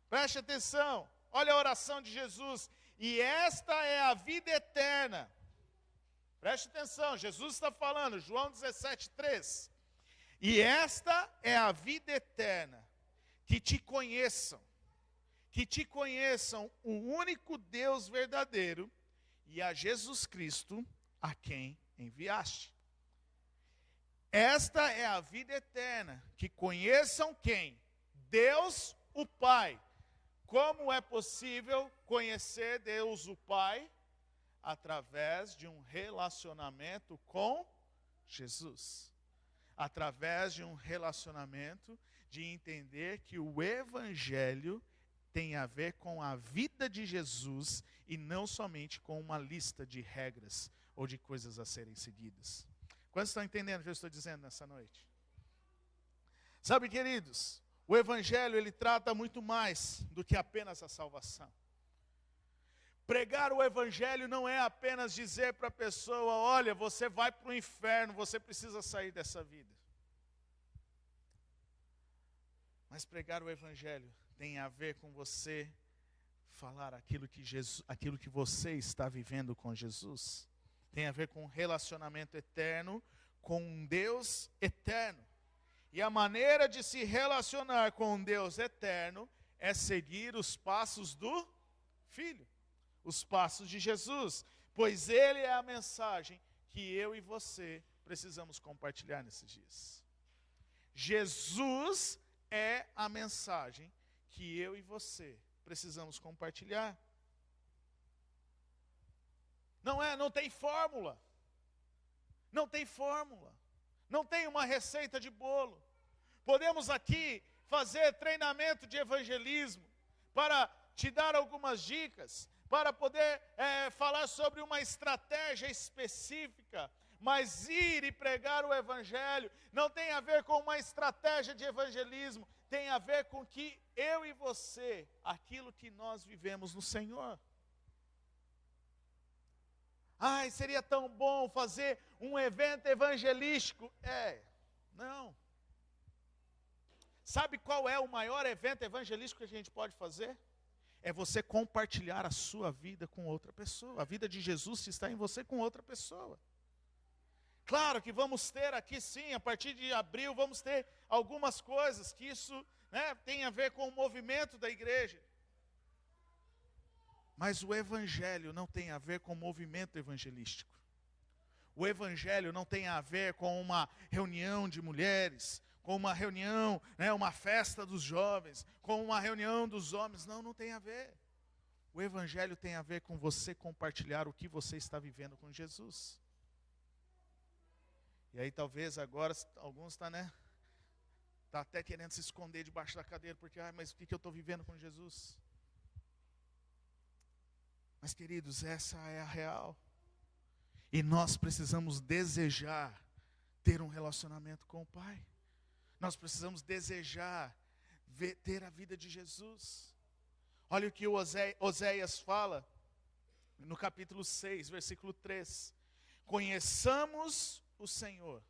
Preste atenção, olha a oração de Jesus. E esta é a vida eterna. Preste atenção, Jesus está falando, João 17, 3. E esta é a vida eterna, que te conheçam o único Deus verdadeiro e a Jesus Cristo, a quem enviaste. Esta é a vida eterna, que conheçam quem? Deus, o Pai. Como é possível conhecer Deus, o Pai? Através de um relacionamento com Jesus. Através de um relacionamento de entender que o Evangelho tem a ver com a vida de Jesus e não somente com uma lista de regras ou de coisas a serem seguidas. Quantos estão entendendo o que eu estou dizendo nessa noite? Sabe, queridos, o Evangelho ele trata muito mais do que apenas a salvação. Pregar o Evangelho não é apenas dizer para a pessoa: olha, você vai para o inferno, você precisa sair dessa vida. Mas pregar o Evangelho tem a ver com você falar aquilo que você está vivendo com Jesus. Tem a ver com um relacionamento eterno, com um Deus eterno. E a maneira de se relacionar com um Deus eterno é seguir os passos do Filho, os passos de Jesus, pois Ele é a mensagem que eu e você precisamos compartilhar nesses dias. Jesus é a mensagem que eu e você precisamos compartilhar. Não tem fórmula. Não tem fórmula. Não tem uma receita de bolo. Podemos aqui fazer treinamento de evangelismo para te dar algumas dicas, para poder falar sobre uma estratégia específica, mas ir e pregar o Evangelho não tem a ver com uma estratégia de evangelismo, tem a ver com que eu e você, aquilo que nós vivemos no Senhor. Ai, seria tão bom fazer um evento evangelístico. Não. Sabe qual é o maior evento evangelístico que a gente pode fazer? É você compartilhar a sua vida com outra pessoa. A vida de Jesus está em você com outra pessoa. Claro que vamos ter aqui sim, a partir de abril, vamos ter algumas coisas que isso tem a ver com o movimento da igreja. Mas o Evangelho não tem a ver com o movimento evangelístico. O Evangelho não tem a ver com uma reunião de mulheres, com uma reunião, uma festa dos jovens, com uma reunião dos homens. Não tem a ver. O Evangelho tem a ver com você compartilhar o que você está vivendo com Jesus. E aí talvez agora alguns estão até querendo se esconder debaixo da cadeira, porque, mas o que eu estou vivendo com Jesus? Mas, queridos, essa é a real. E nós precisamos desejar ter um relacionamento com o Pai. Nós precisamos desejar ter a vida de Jesus. Olha o que o Oséias fala no capítulo 6, versículo 3. Conheçamos o Senhor.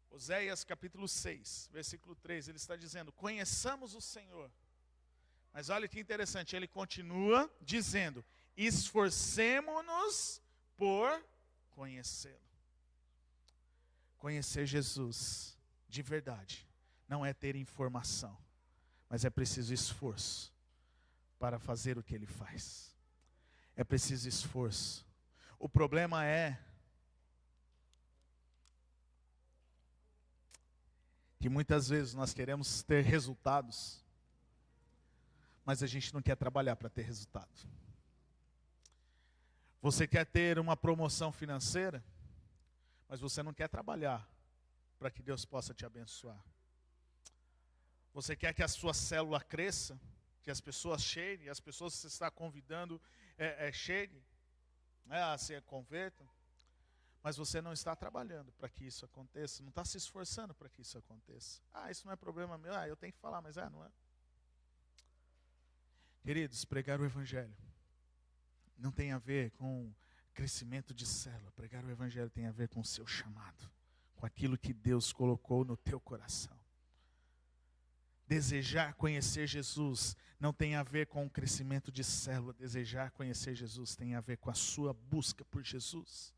Oséias capítulo 6, versículo 3, ele está dizendo: conheçamos o Senhor. Mas olha que interessante, ele continua dizendo: esforcemo-nos por conhecê-lo. Conhecer Jesus de verdade não é ter informação, mas é preciso esforço para fazer o que ele faz. É preciso esforço. O problema é que muitas vezes nós queremos ter resultados, mas a gente não quer trabalhar para ter resultado. Você quer ter uma promoção financeira, mas você não quer trabalhar para que Deus possa te abençoar. Você quer que a sua célula cresça, que as pessoas cheguem, as pessoas que você está convidando cheguem, se convertam, mas você não está trabalhando para que isso aconteça, não está se esforçando para que isso aconteça. Isso não é problema meu, eu tenho que falar, mas não é. Queridos, pregar o Evangelho não tem a ver com crescimento de célula. Pregar o Evangelho tem a ver com o seu chamado, com aquilo que Deus colocou no teu coração. Desejar conhecer Jesus não tem a ver com o crescimento de célula. Desejar conhecer Jesus tem a ver com a sua busca por Jesus.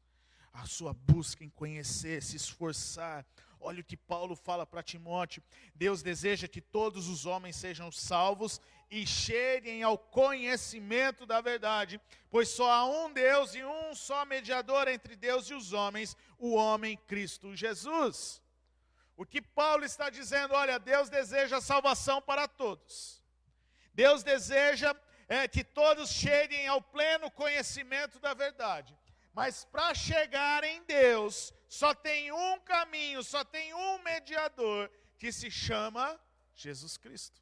A sua busca em conhecer, se esforçar. Olha o que Paulo fala para Timóteo. Deus deseja que todos os homens sejam salvos e cheguem ao conhecimento da verdade. Pois só há um Deus e um só mediador entre Deus e os homens, o homem Cristo Jesus. O que Paulo está dizendo, olha, Deus deseja salvação para todos. Deus deseja que todos cheguem ao pleno conhecimento da verdade. Mas para chegar em Deus, só tem um caminho, só tem um mediador, que se chama Jesus Cristo.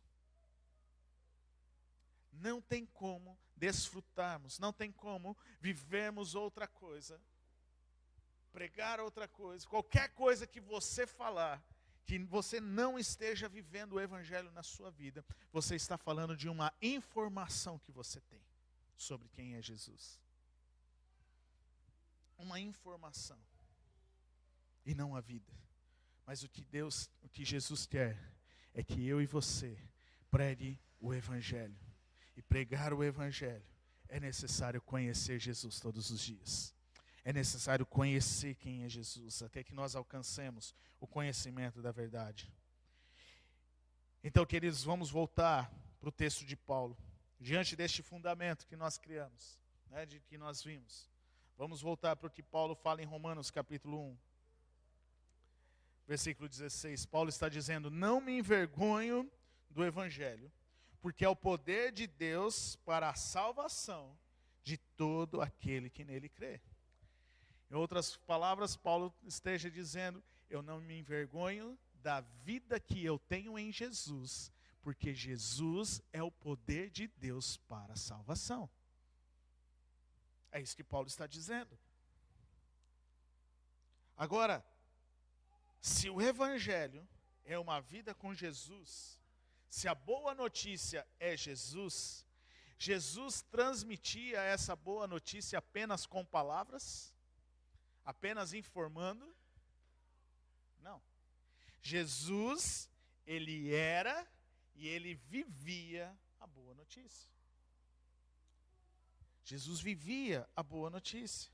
Não tem como desfrutarmos, não tem como vivermos outra coisa, pregar outra coisa, qualquer coisa que você falar, que você não esteja vivendo o Evangelho na sua vida, você está falando de uma informação que você tem sobre quem é Jesus. Uma informação e não a vida. Mas o que Jesus quer é que eu e você pregue o Evangelho. E pregar o Evangelho é necessário conhecer Jesus todos os dias. É necessário conhecer quem é Jesus, até que nós alcancemos o conhecimento da verdade. Então, queridos, vamos voltar para o texto de Paulo. Diante deste fundamento que nós criamos, de que nós vimos. Vamos voltar para o que Paulo fala em Romanos capítulo 1. Versículo 16. Paulo está dizendo, não me envergonho do Evangelho, porque é o poder de Deus para a salvação de todo aquele que nele crê. Em outras palavras, Paulo esteja dizendo, eu não me envergonho da vida que eu tenho em Jesus, porque Jesus é o poder de Deus para a salvação. É isso que Paulo está dizendo. Agora, se o Evangelho é uma vida com Jesus, se a boa notícia é Jesus, Jesus transmitia essa boa notícia apenas com palavras? Apenas informando? Não. Jesus, ele era e ele vivia a boa notícia. Jesus vivia a boa notícia.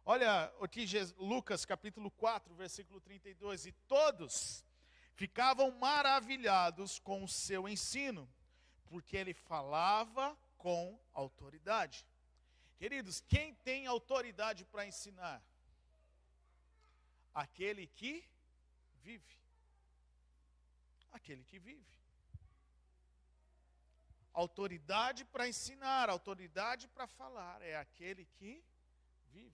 Olha o que Lucas capítulo 4, versículo 32. E todos ficavam maravilhados com o seu ensino, porque ele falava com autoridade. Queridos, quem tem autoridade para ensinar? Aquele que vive. Aquele que vive. Autoridade para ensinar, autoridade para falar, é aquele que vive.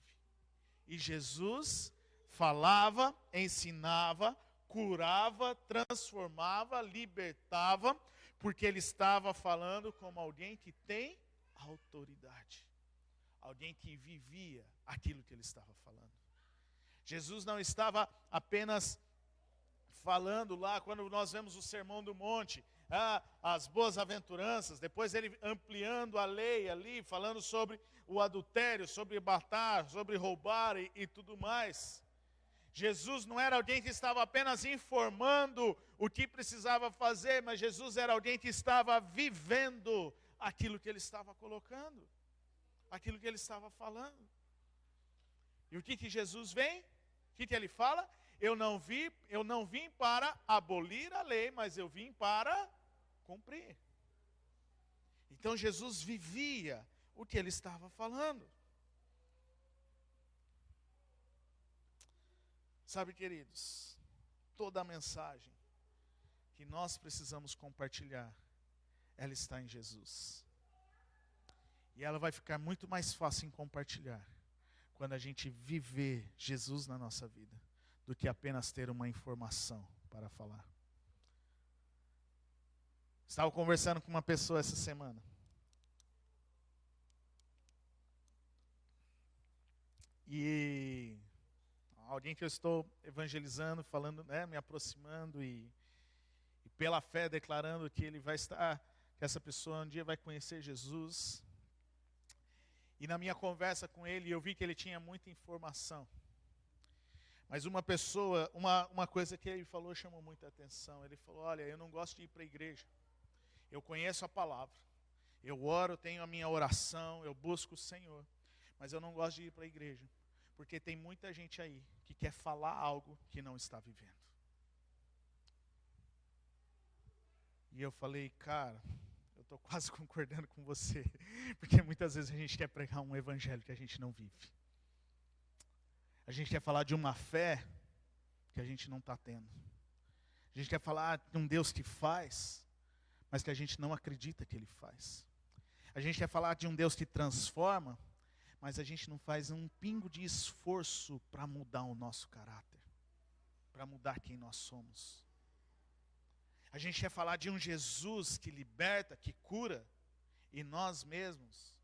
E Jesus falava, ensinava, curava, transformava, libertava, porque ele estava falando como alguém que tem autoridade. Alguém que vivia aquilo que ele estava falando. Jesus não estava apenas falando lá, quando nós vemos o Sermão do Monte, as boas aventuranças, depois ele ampliando a lei ali, falando sobre o adultério, sobre matar, sobre roubar e tudo mais. Jesus não era alguém que estava apenas informando o que precisava fazer, mas Jesus era alguém que estava vivendo aquilo que ele estava colocando, aquilo que ele estava falando. E o que Jesus vem? O que ele fala? Eu não vim para abolir a lei, mas eu vim para cumprir. Então Jesus vivia o que ele estava falando. Sabe, queridos, toda a mensagem que nós precisamos compartilhar, ela está em Jesus. E ela vai ficar muito mais fácil em compartilhar quando a gente viver Jesus na nossa vida, do que apenas ter uma informação para falar. Estava conversando com uma pessoa essa semana. E alguém que eu estou evangelizando, falando, né, me aproximando e pela fé declarando que ele vai estar, que essa pessoa um dia vai conhecer Jesus. E na minha conversa com ele, eu vi que ele tinha muita informação. Mas uma coisa que ele falou chamou muita atenção. Ele falou, olha, eu não gosto de ir para a igreja. Eu conheço a palavra. Eu oro, tenho a minha oração, eu busco o Senhor. Mas eu não gosto de ir para a igreja. Porque tem muita gente aí que quer falar algo que não está vivendo. E eu falei, cara, eu estou quase concordando com você. Porque muitas vezes a gente quer pregar um evangelho que a gente não vive. A gente quer falar de uma fé que a gente não está tendo. A gente quer falar de um Deus que faz, mas que a gente não acredita que Ele faz. A gente quer falar de um Deus que transforma, mas a gente não faz um pingo de esforço para mudar o nosso caráter, para mudar quem nós somos. A gente quer falar de um Jesus que liberta, que cura, e nós mesmos.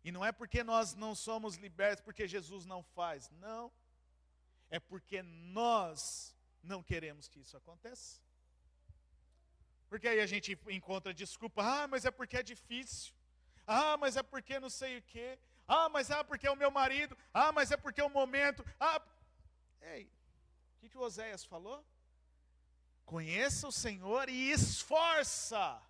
E não é porque nós não somos libertos, porque Jesus não faz. Não. É porque nós não queremos que isso aconteça. Porque aí a gente encontra desculpa. Ah, mas é porque é difícil. Ah, mas é porque não sei o quê. Ah, mas é porque é o meu marido. Ah, mas é porque é o momento. Ah, ei, o que o Oséias falou? Conheça o Senhor e esforça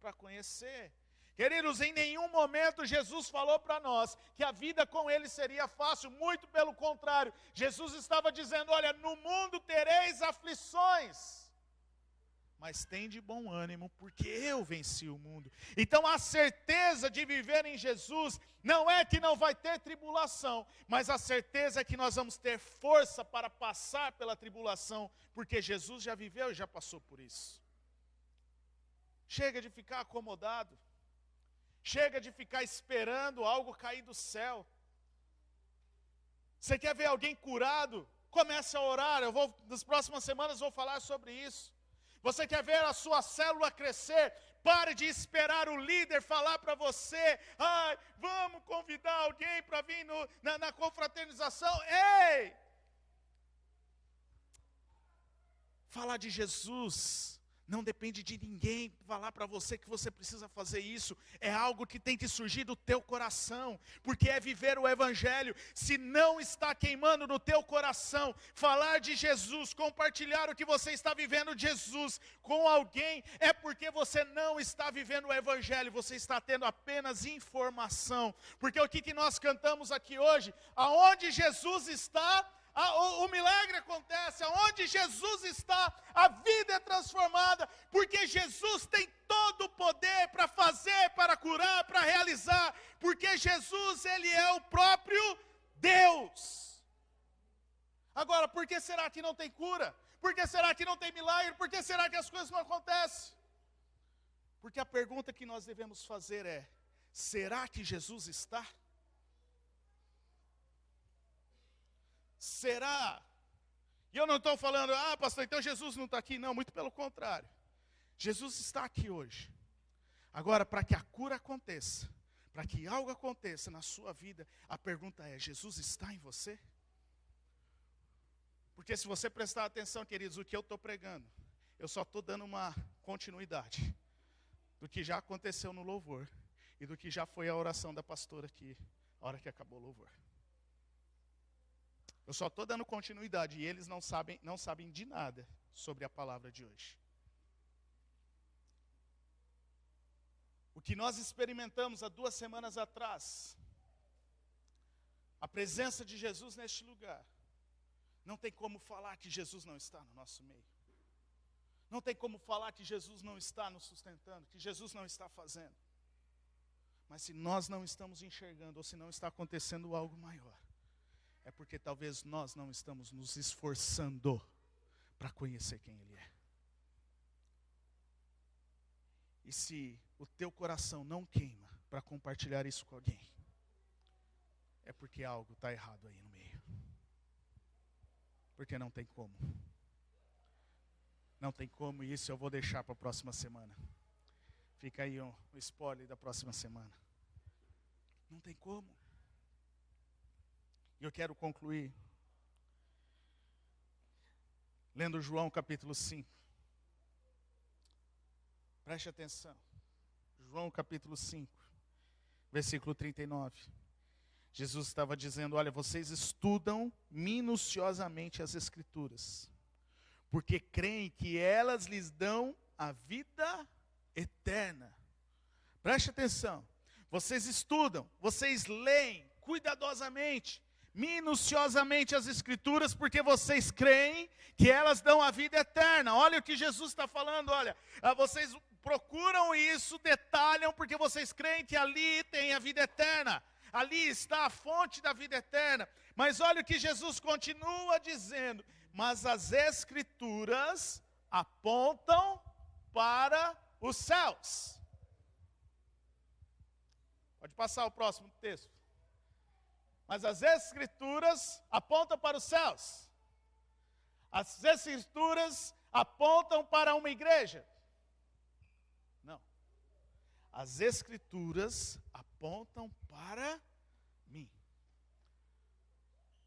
para conhecer. Queridos, em nenhum momento Jesus falou para nós que a vida com Ele seria fácil, muito pelo contrário. Jesus estava dizendo, olha, no mundo tereis aflições, mas tende bom ânimo, porque eu venci o mundo. Então a certeza de viver em Jesus não é que não vai ter tribulação, mas a certeza é que nós vamos ter força para passar pela tribulação, porque Jesus já viveu e já passou por isso. Chega de ficar acomodado. Chega de ficar esperando algo cair do céu. Você quer ver alguém curado? Comece a orar. Nas próximas semanas vou falar sobre isso. Você quer ver a sua célula crescer? Pare de esperar o líder falar para você. Vamos convidar alguém para vir na confraternização. Ei! Falar de Jesus não depende de ninguém falar para você que você precisa fazer isso. É algo que tem que surgir do teu coração, porque é viver o evangelho. Se não está queimando no teu coração, falar de Jesus, compartilhar o que você está vivendo de Jesus com alguém, é porque você não está vivendo o evangelho, você está tendo apenas informação. Porque o que nós cantamos aqui hoje? Aonde Jesus está, o milagre acontece. Aonde Jesus está, a vida é transformada, porque Jesus tem todo o poder para fazer, para curar, para realizar, porque Jesus, Ele é o próprio Deus. Agora, por que será que não tem cura? Por que será que não tem milagre? Por que será que as coisas não acontecem? Porque a pergunta que nós devemos fazer é, será que Jesus está? Será? E eu não estou falando, pastor, então Jesus não está aqui. Não, muito pelo contrário. Jesus está aqui hoje. Agora, para que a cura aconteça, para que algo aconteça na sua vida, a pergunta é, Jesus está em você? Porque se você prestar atenção, queridos, o que eu estou pregando, eu só estou dando uma continuidade do que já aconteceu no louvor e do que já foi a oração da pastora aqui, a hora que acabou o louvor. Eu só estou dando continuidade e eles não sabem de nada sobre a palavra de hoje. O que nós experimentamos há 2 semanas atrás, a presença de Jesus neste lugar, não tem como falar que Jesus não está no nosso meio. Não tem como falar que Jesus não está nos sustentando, que Jesus não está fazendo. Mas se nós não estamos enxergando, ou se não está acontecendo algo maior, é porque talvez nós não estamos nos esforçando para conhecer quem Ele é. E se o teu coração não queima para compartilhar isso com alguém, é porque algo está errado aí no meio. Porque não tem como. Não tem como, e isso eu vou deixar para a próxima semana. Fica aí um spoiler da próxima semana. Não tem como. E eu quero concluir lendo João capítulo 5. Preste atenção. João capítulo 5, versículo 39. Jesus estava dizendo, olha, vocês estudam minuciosamente as Escrituras, porque creem que elas lhes dão a vida eterna. Preste atenção. Vocês estudam, vocês leem cuidadosamente, minuciosamente as Escrituras, porque vocês creem que elas dão a vida eterna. Olha o que Jesus está falando, olha, vocês procuram isso, detalham, porque vocês creem que ali tem a vida eterna. Ali está a fonte da vida eterna. Mas olha o que Jesus continua dizendo. Mas as Escrituras apontam para os céus. Pode passar o próximo texto. Mas as Escrituras apontam para os céus. As Escrituras apontam para uma igreja. Não. As Escrituras apontam para mim.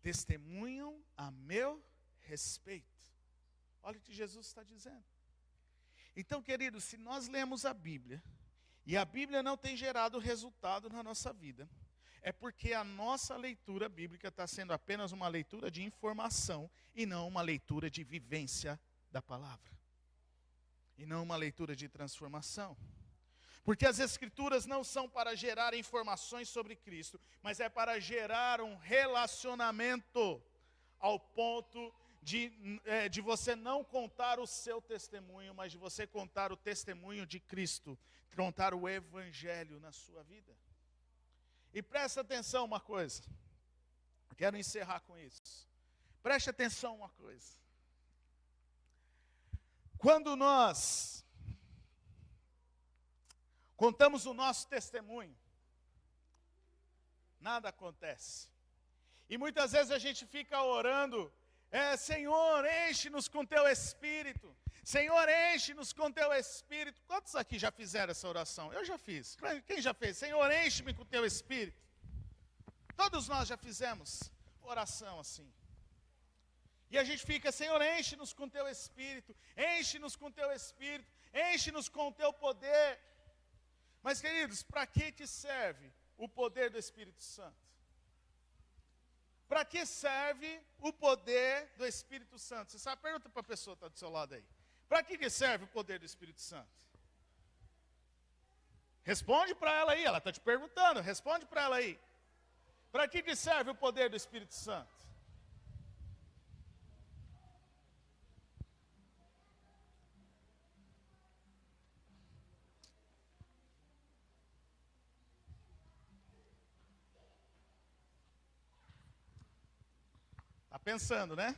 Testemunham a meu respeito. Olha o que Jesus está dizendo. Então, queridos, se nós lemos a Bíblia, e a Bíblia não tem gerado resultado na nossa vida, é porque a nossa leitura bíblica está sendo apenas uma leitura de informação, e não uma leitura de vivência da palavra. E não uma leitura de transformação. Porque as Escrituras não são para gerar informações sobre Cristo, mas é para gerar um relacionamento ao ponto de você não contar o seu testemunho, mas de você contar o testemunho de Cristo, contar o Evangelho na sua vida. E presta atenção uma coisa, eu quero encerrar com isso. Preste atenção uma coisa. Quando nós contamos o nosso testemunho, nada acontece. E muitas vezes a gente fica orando, Senhor, enche-nos com teu Espírito. Senhor, enche-nos com teu Espírito. Quantos aqui já fizeram essa oração? Eu já fiz. Quem já fez? Senhor, enche-me com teu Espírito. Todos nós já fizemos oração assim. E a gente fica, Senhor, enche-nos com teu Espírito. Enche-nos com teu Espírito. Enche-nos com o teu poder. Mas, queridos, para que serve o poder do Espírito Santo? Para que serve o poder do Espírito Santo? Você sabe, pergunta para a pessoa que está do seu lado aí. Para que serve o poder do Espírito Santo? Responde para ela aí, ela está te perguntando, responde para ela aí. Para que serve o poder do Espírito Santo? Está pensando, né?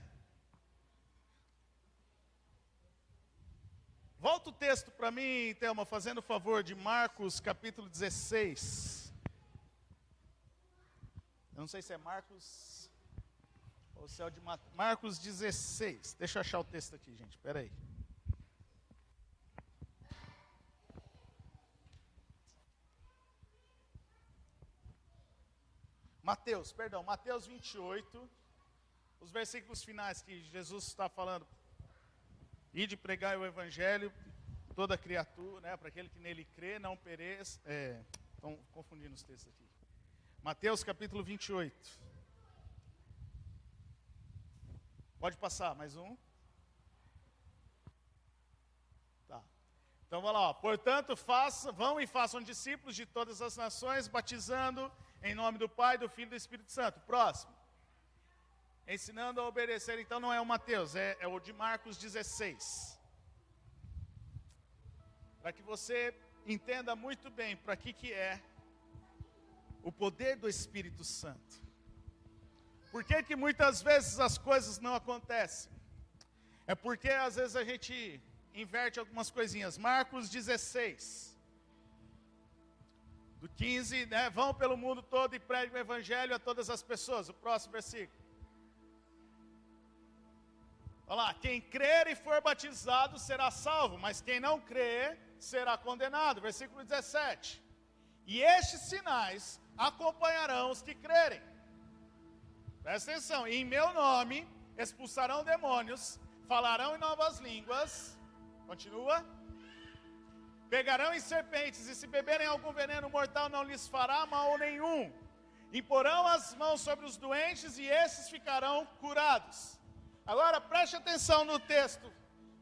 Volta o texto para mim, Thelma, fazendo o favor, de Marcos capítulo 16. Eu não sei se é Marcos ou se é o de Marcos 16. Deixa eu achar o texto aqui, gente, espera aí. Mateus 28, os versículos finais que Jesus está falando. Ide pregar o Evangelho, toda criatura, né, para aquele que nele crê, não pereça. Estão confundindo os textos aqui. Mateus capítulo 28. Pode passar, mais um. Tá. Então vamos lá, ó. Portanto, vão e façam discípulos de todas as nações, batizando em nome do Pai, do Filho e do Espírito Santo. Próximo. Ensinando a obedecer, então não é o Mateus, é o de Marcos 16. Para que você entenda muito bem para que é o poder do Espírito Santo. Por que muitas vezes as coisas não acontecem? É porque às vezes a gente inverte algumas coisinhas. Marcos 16. Do 15, né? Vão pelo mundo todo e preguem o evangelho a todas as pessoas. O próximo versículo. Olha lá, quem crer e for batizado será salvo, mas quem não crer será condenado. Versículo 17. E estes sinais acompanharão os que crerem. Presta atenção, em meu nome expulsarão demônios, falarão em novas línguas. Continua. Pegarão em serpentes, e se beberem algum veneno mortal não lhes fará mal nenhum. Imporão as mãos sobre os doentes e esses ficarão curados. Agora preste atenção no texto.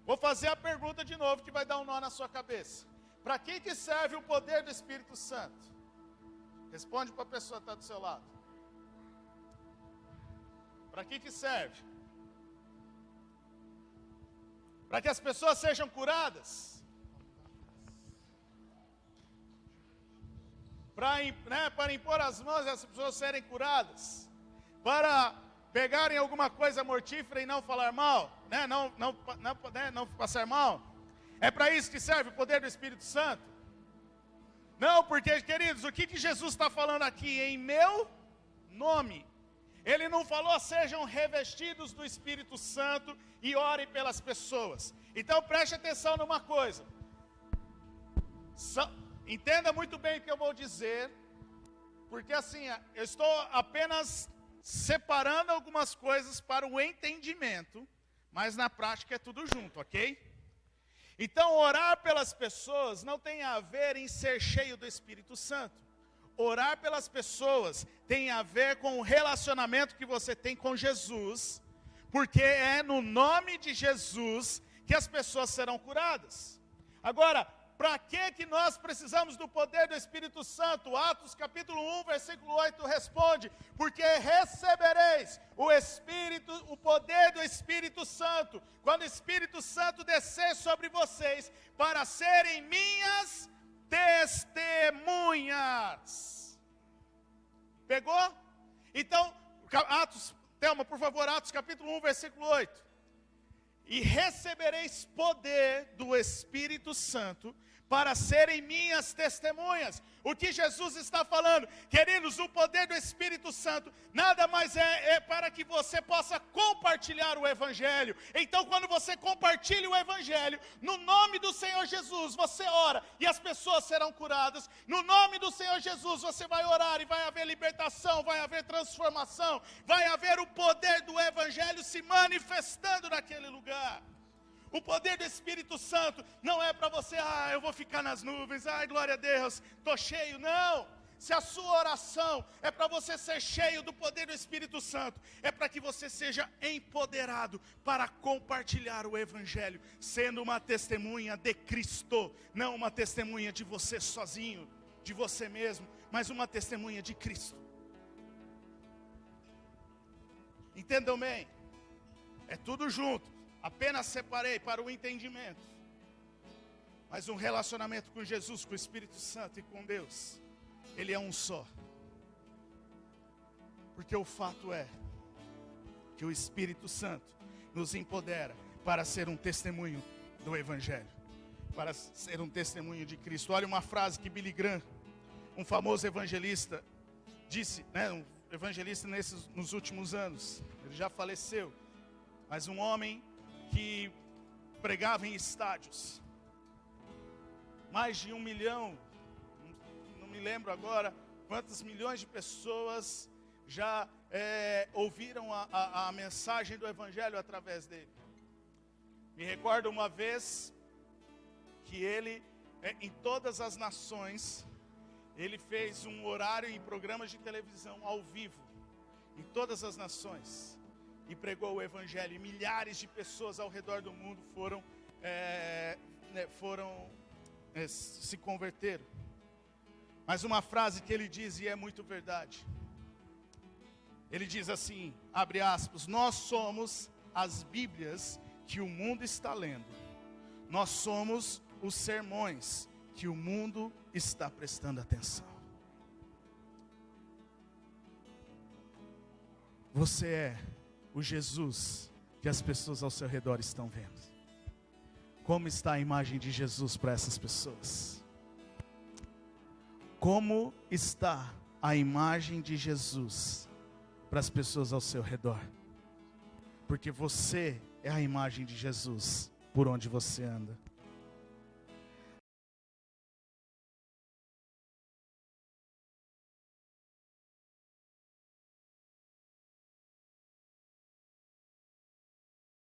Vou fazer a pergunta de novo que vai dar um nó na sua cabeça. Para que serve o poder do Espírito Santo? Responde para a pessoa que está do seu lado. Para que serve? Para que as pessoas sejam curadas? Para impor as mãos e as pessoas serem curadas? Para pegarem alguma coisa mortífera e não falar mal? Não passar mal? É para isso que serve o poder do Espírito Santo? Não, porque, queridos, o que Jesus está falando aqui? Em meu nome. Ele não falou sejam revestidos do Espírito Santo e orem pelas pessoas. Então preste atenção numa coisa. Entenda muito bem o que eu vou dizer, porque assim, eu estou apenas separando algumas coisas para o entendimento, mas na prática é tudo junto, ok? Então, orar pelas pessoas não tem a ver em ser cheio do Espírito Santo. Orar pelas pessoas tem a ver com o relacionamento que você tem com Jesus, porque é no nome de Jesus que as pessoas serão curadas. Agora, para que nós precisamos do poder do Espírito Santo? Atos capítulo 1, versículo 8 responde: porque recebereis o poder do Espírito Santo, quando o Espírito Santo descer sobre vocês, para serem minhas testemunhas. Pegou? Então, Thelma, por favor, Atos capítulo 1, versículo 8. E recebereis poder do Espírito Santo para serem minhas testemunhas. O que Jesus está falando, queridos, o poder do Espírito Santo nada mais é para que você possa compartilhar o Evangelho. Então, quando você compartilha o Evangelho, no nome do Senhor Jesus, você ora e as pessoas serão curadas. No nome do Senhor Jesus, você vai orar e vai haver libertação, vai haver transformação, vai haver o poder do Evangelho se manifestando naquele lugar. O poder do Espírito Santo não é para você, eu vou ficar nas nuvens, glória a Deus, estou cheio, não. Se a sua oração é para você ser cheio do poder do Espírito Santo, é para que você seja empoderado para compartilhar o Evangelho, sendo uma testemunha de Cristo, não uma testemunha de você sozinho, de você mesmo, mas uma testemunha de Cristo. Entendam bem, é tudo junto. Apenas separei para o entendimento. Mas um relacionamento com Jesus, com o Espírito Santo e com Deus, ele é um só. Porque o fato é que o Espírito Santo nos empodera para ser um testemunho do Evangelho, para ser um testemunho de Cristo. Olha uma frase que Billy Graham, um famoso evangelista, disse, um evangelista nos últimos anos. Ele já faleceu, mas um homem que pregava em estádios, mais de 1 milhão, não me lembro agora quantos milhões de pessoas já ouviram a mensagem do Evangelho através dele. Me recordo uma vez que ele, em todas as nações, ele fez um horário em programas de televisão ao vivo, em todas as nações, e pregou o Evangelho, e milhares de pessoas ao redor do mundo se converteram. Mas uma frase que ele diz, e é muito verdade, ele diz assim, abre aspas: nós somos as Bíblias que o mundo está lendo, nós somos os sermões que o mundo está prestando atenção. Você é o Jesus que as pessoas ao seu redor estão vendo. Como está a imagem de Jesus para essas pessoas? Como está a imagem de Jesus para as pessoas ao seu redor? Porque você é a imagem de Jesus por onde você anda.